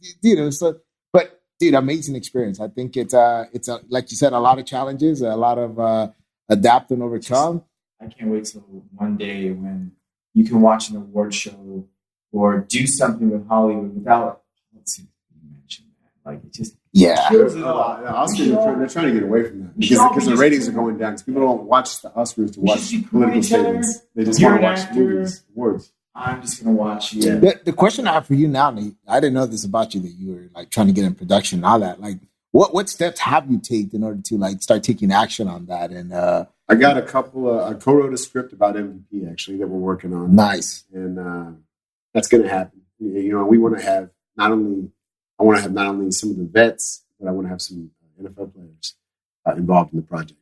so, but dude, amazing experience. I think it's like you said, a lot of challenges, a lot of adapt and overcome. I can't wait till one day when you can watch an award show or do something with Hollywood without policy being mentioned. Like, it just kills it a lot. Oscars, they're trying to get away from that because the ratings are going down. Because people don't watch the Oscars to watch political statements. They just want to watch movies, awards. I'm just gonna watch you. The question I have for you now, Nate, I didn't know this about you, that you were like trying to get in production and all that. Like, what steps have you taken in order to like start taking action on that? And I got a couple. I co-wrote a script about MVP actually that we're working on. Nice, and that's going to happen. We want to have not only some of the vets, but I want to have some NFL players involved in the project.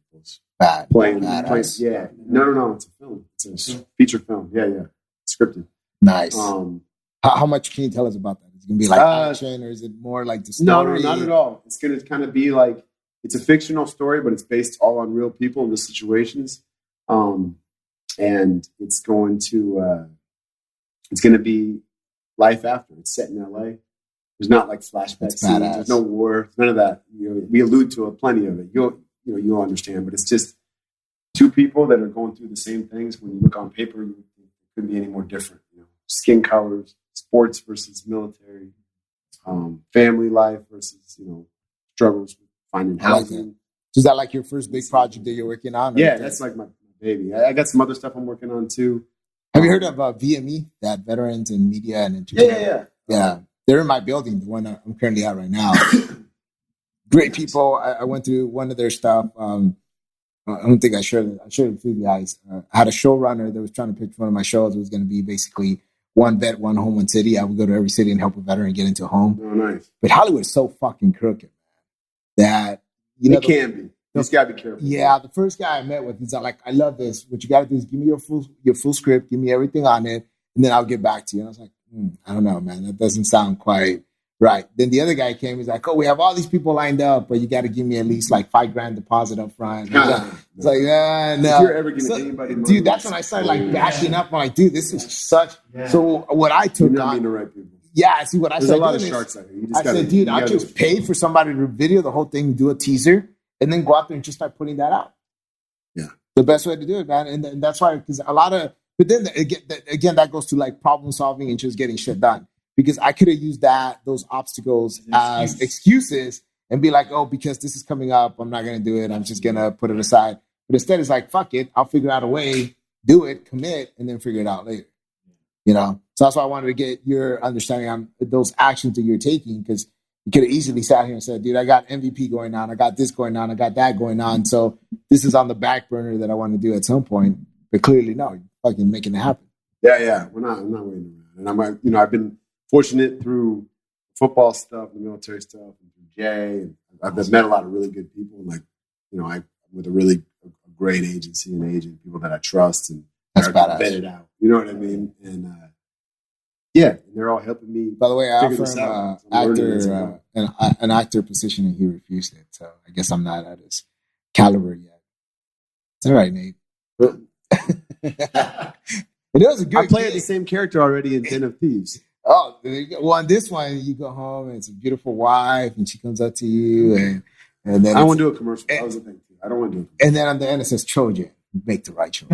Playing. Yeah, no, it's a film. It's a feature film. Yeah, scripted. Nice. How much can you tell us about that? Is it going to be like action, or is it more like the story? No, not at all. It's going to kind of be like, it's a fictional story, but it's based all on real people and the situations. And it's going to be life after. It's set in LA. There's not like flashback scenes. There's no war. None of that. We allude to plenty of it. You'll understand, but it's just two people that are going through the same things. When you look on paper, it couldn't be any more different. Skin colors, sports versus military, family life versus struggles with finding housing. Like, is that like your first big project that you're working on? Yeah, that's like my baby. I got some other stuff I'm working on too. Have you heard of VME, that Veterans in Media and Entertainment? Yeah. They're in my building, the one I'm currently at right now. Great people. I went through one of their stuff. I don't think I shared it with you guys. I had a showrunner that was trying to pitch one of my shows. It was going to be basically one vet, one home, one city. I would go to every city and help a veteran get into a home. Oh, nice. But Hollywood is so fucking crooked, man, that it can be. You just gotta be careful. Yeah, the first guy I met with, he's like, I love this. What you gotta do is give me your full script, give me everything on it, and then I'll get back to you. And I was like, I don't know, man. That doesn't sound quite right. Then the other guy came, he's like, we have all these people lined up, but you got to give me at least like $5,000 deposit up front. It's like, no. If you're ever giving anybody money, dude, that's when I started like backing up. I'm like, dude, this is such. Yeah. So what I took You're not being the right people. Yeah, see what I said. There's a lot of sharks out here. I said, dude, I'll just pay for somebody to video the whole thing, do a teaser, and then go out there and just start putting that out. Yeah. The best way to do it, man. And that's why, because a lot of, but then again, that goes to like problem solving and just getting shit done. Because I could have used those obstacles as excuses and be like, because this is coming up, I'm not going to do it. I'm just going to put it aside. But instead, it's like, fuck it. I'll figure out a way, do it, commit, and then figure it out later. So that's why I wanted to get your understanding on those actions that you're taking, because you could have easily sat here and said, dude, I got MVP going on. I got this going on. I got that going on. So this is on the back burner that I want to do at some point. But clearly, no, you're fucking making it happen. Yeah. I'm not waiting around. And I've been fortunate through football stuff, the military stuff, and through Jay. And I've met a lot of really good people. And I'm with a great agency and agent, people that I trust and that's badass. Vetted out. You know what I mean? And and they're all helping me. By the way, I offered an actor position and he refused it. So I guess I'm not at his caliber yet. It's all right, Nate. It was a good. I played the same character already in Den of Thieves. Oh, well, on this one, you go home and it's a beautiful wife, and she comes up to you, and then I want to do a commercial. That was the thing too. I don't want to do it. And then on the end it says Trojan. Make the right choice.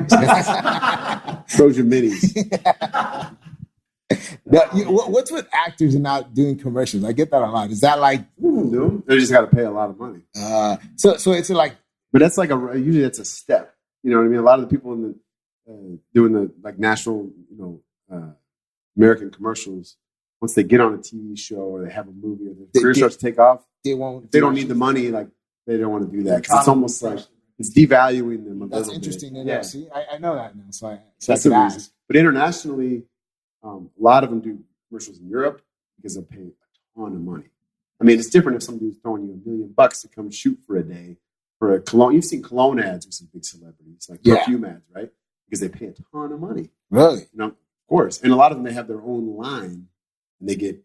Trojan minis. Now, what's with actors and not doing commercials? I get that a lot. Is that like they just got to pay a lot of money? So it's like, but that's like usually that's a step. You know what I mean? A lot of the people in the doing the like national, American commercials, once they get on a TV show or they have a movie or their career starts to take off, they won't. If they don't need the money, like they don't want to do that because it's almost like it's devaluing them. That's interesting to know. See, I know that now, so that's the reason. But internationally, a lot of them do commercials in Europe because they pay a ton of money. I mean, it's different if somebody's throwing you $1 million to come shoot for a day for a cologne. You've seen cologne ads with some big celebrities, like perfume ads, right? Because they pay a ton of money. Really? Of course. And a lot of them, they have their own line, and they get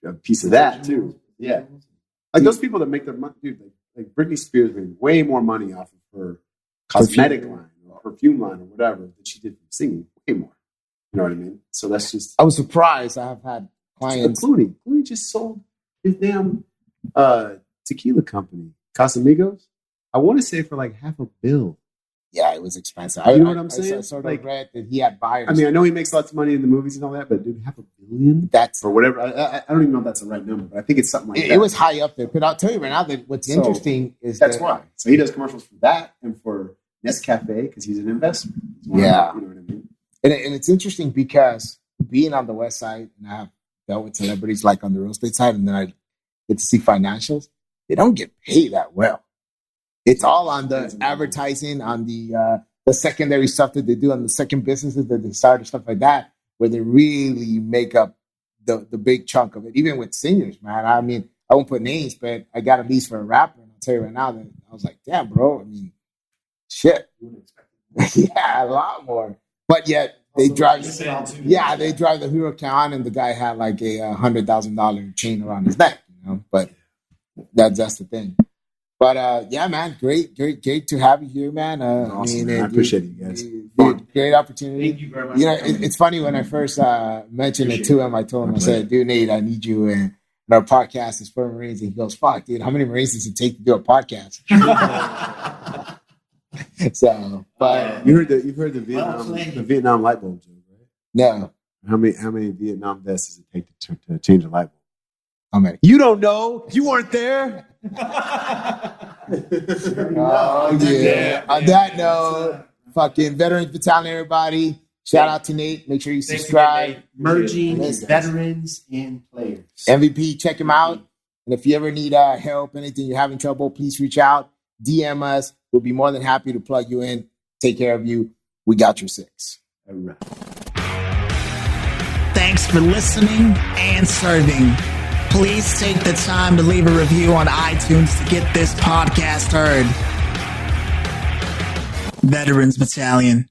a piece of that too. Yeah. Like those people that make their money, dude. Like Britney Spears made way more money off of her cosmetic line or perfume line or whatever than she did from singing. Way more. You know what I mean? So that's just. I was surprised. I have had clients. Clooney just sold his damn tequila company, Casamigos. I want to say for like $500 million. Yeah, it was expensive. You know what I'm saying? I sort of read that he had buyers. I mean, I know he makes lots of money in the movies and all that, but dude, $500 million? That's or whatever. I don't even know if that's the right number, but I think it's something like that. It was high up there. But I'll tell you right now that what's interesting is that's why. So he does commercials for that and for Nescafe because he's an investor. Yeah. You know what I mean? And it's interesting because being on the West Side, and I have dealt with celebrities like on the real estate side, and then I get to see financials, they don't get paid that well. It's all on the advertising, on the secondary stuff that they do, on the second businesses that they start, and stuff like that, where they really make up the big chunk of it. Even with singers, man. I mean, I won't put names, but I got a lease for a rapper, and I'll tell you right now that I was like, damn, bro. I mean, shit. Yeah, a lot more. But yet they drive. Yeah, they drive the Huracan, and the guy had like a $100,000 chain around his neck. You know, but that's the thing. But yeah, man, great to have you here, man. Awesome, man. I appreciate you guys. Great opportunity. Thank you very much. You know, it's funny when I first mentioned it to him. I told him, I said, "Dude, Nate, I need you in our podcast is for Marines." And he goes, "Fuck, dude, how many Marines does it take to do a podcast?" So, but you've heard the Vietnam light bulb joke, right? No. How many Vietnam vets does it take to change a light bulb? How many? You don't know. You weren't there. Oh yeah. On that note, fucking Veterans Battalion, everybody. Shout out to Nate. Make sure you subscribe. Merging veterans and players. MVP, check him out. And if you ever need help, anything you're having trouble, please reach out. DM us. We'll be more than happy to plug you in. Take care of you. We got your six. All right. Thanks for listening and serving. Please take the time to leave a review on iTunes to get this podcast heard. Veterans Battalion.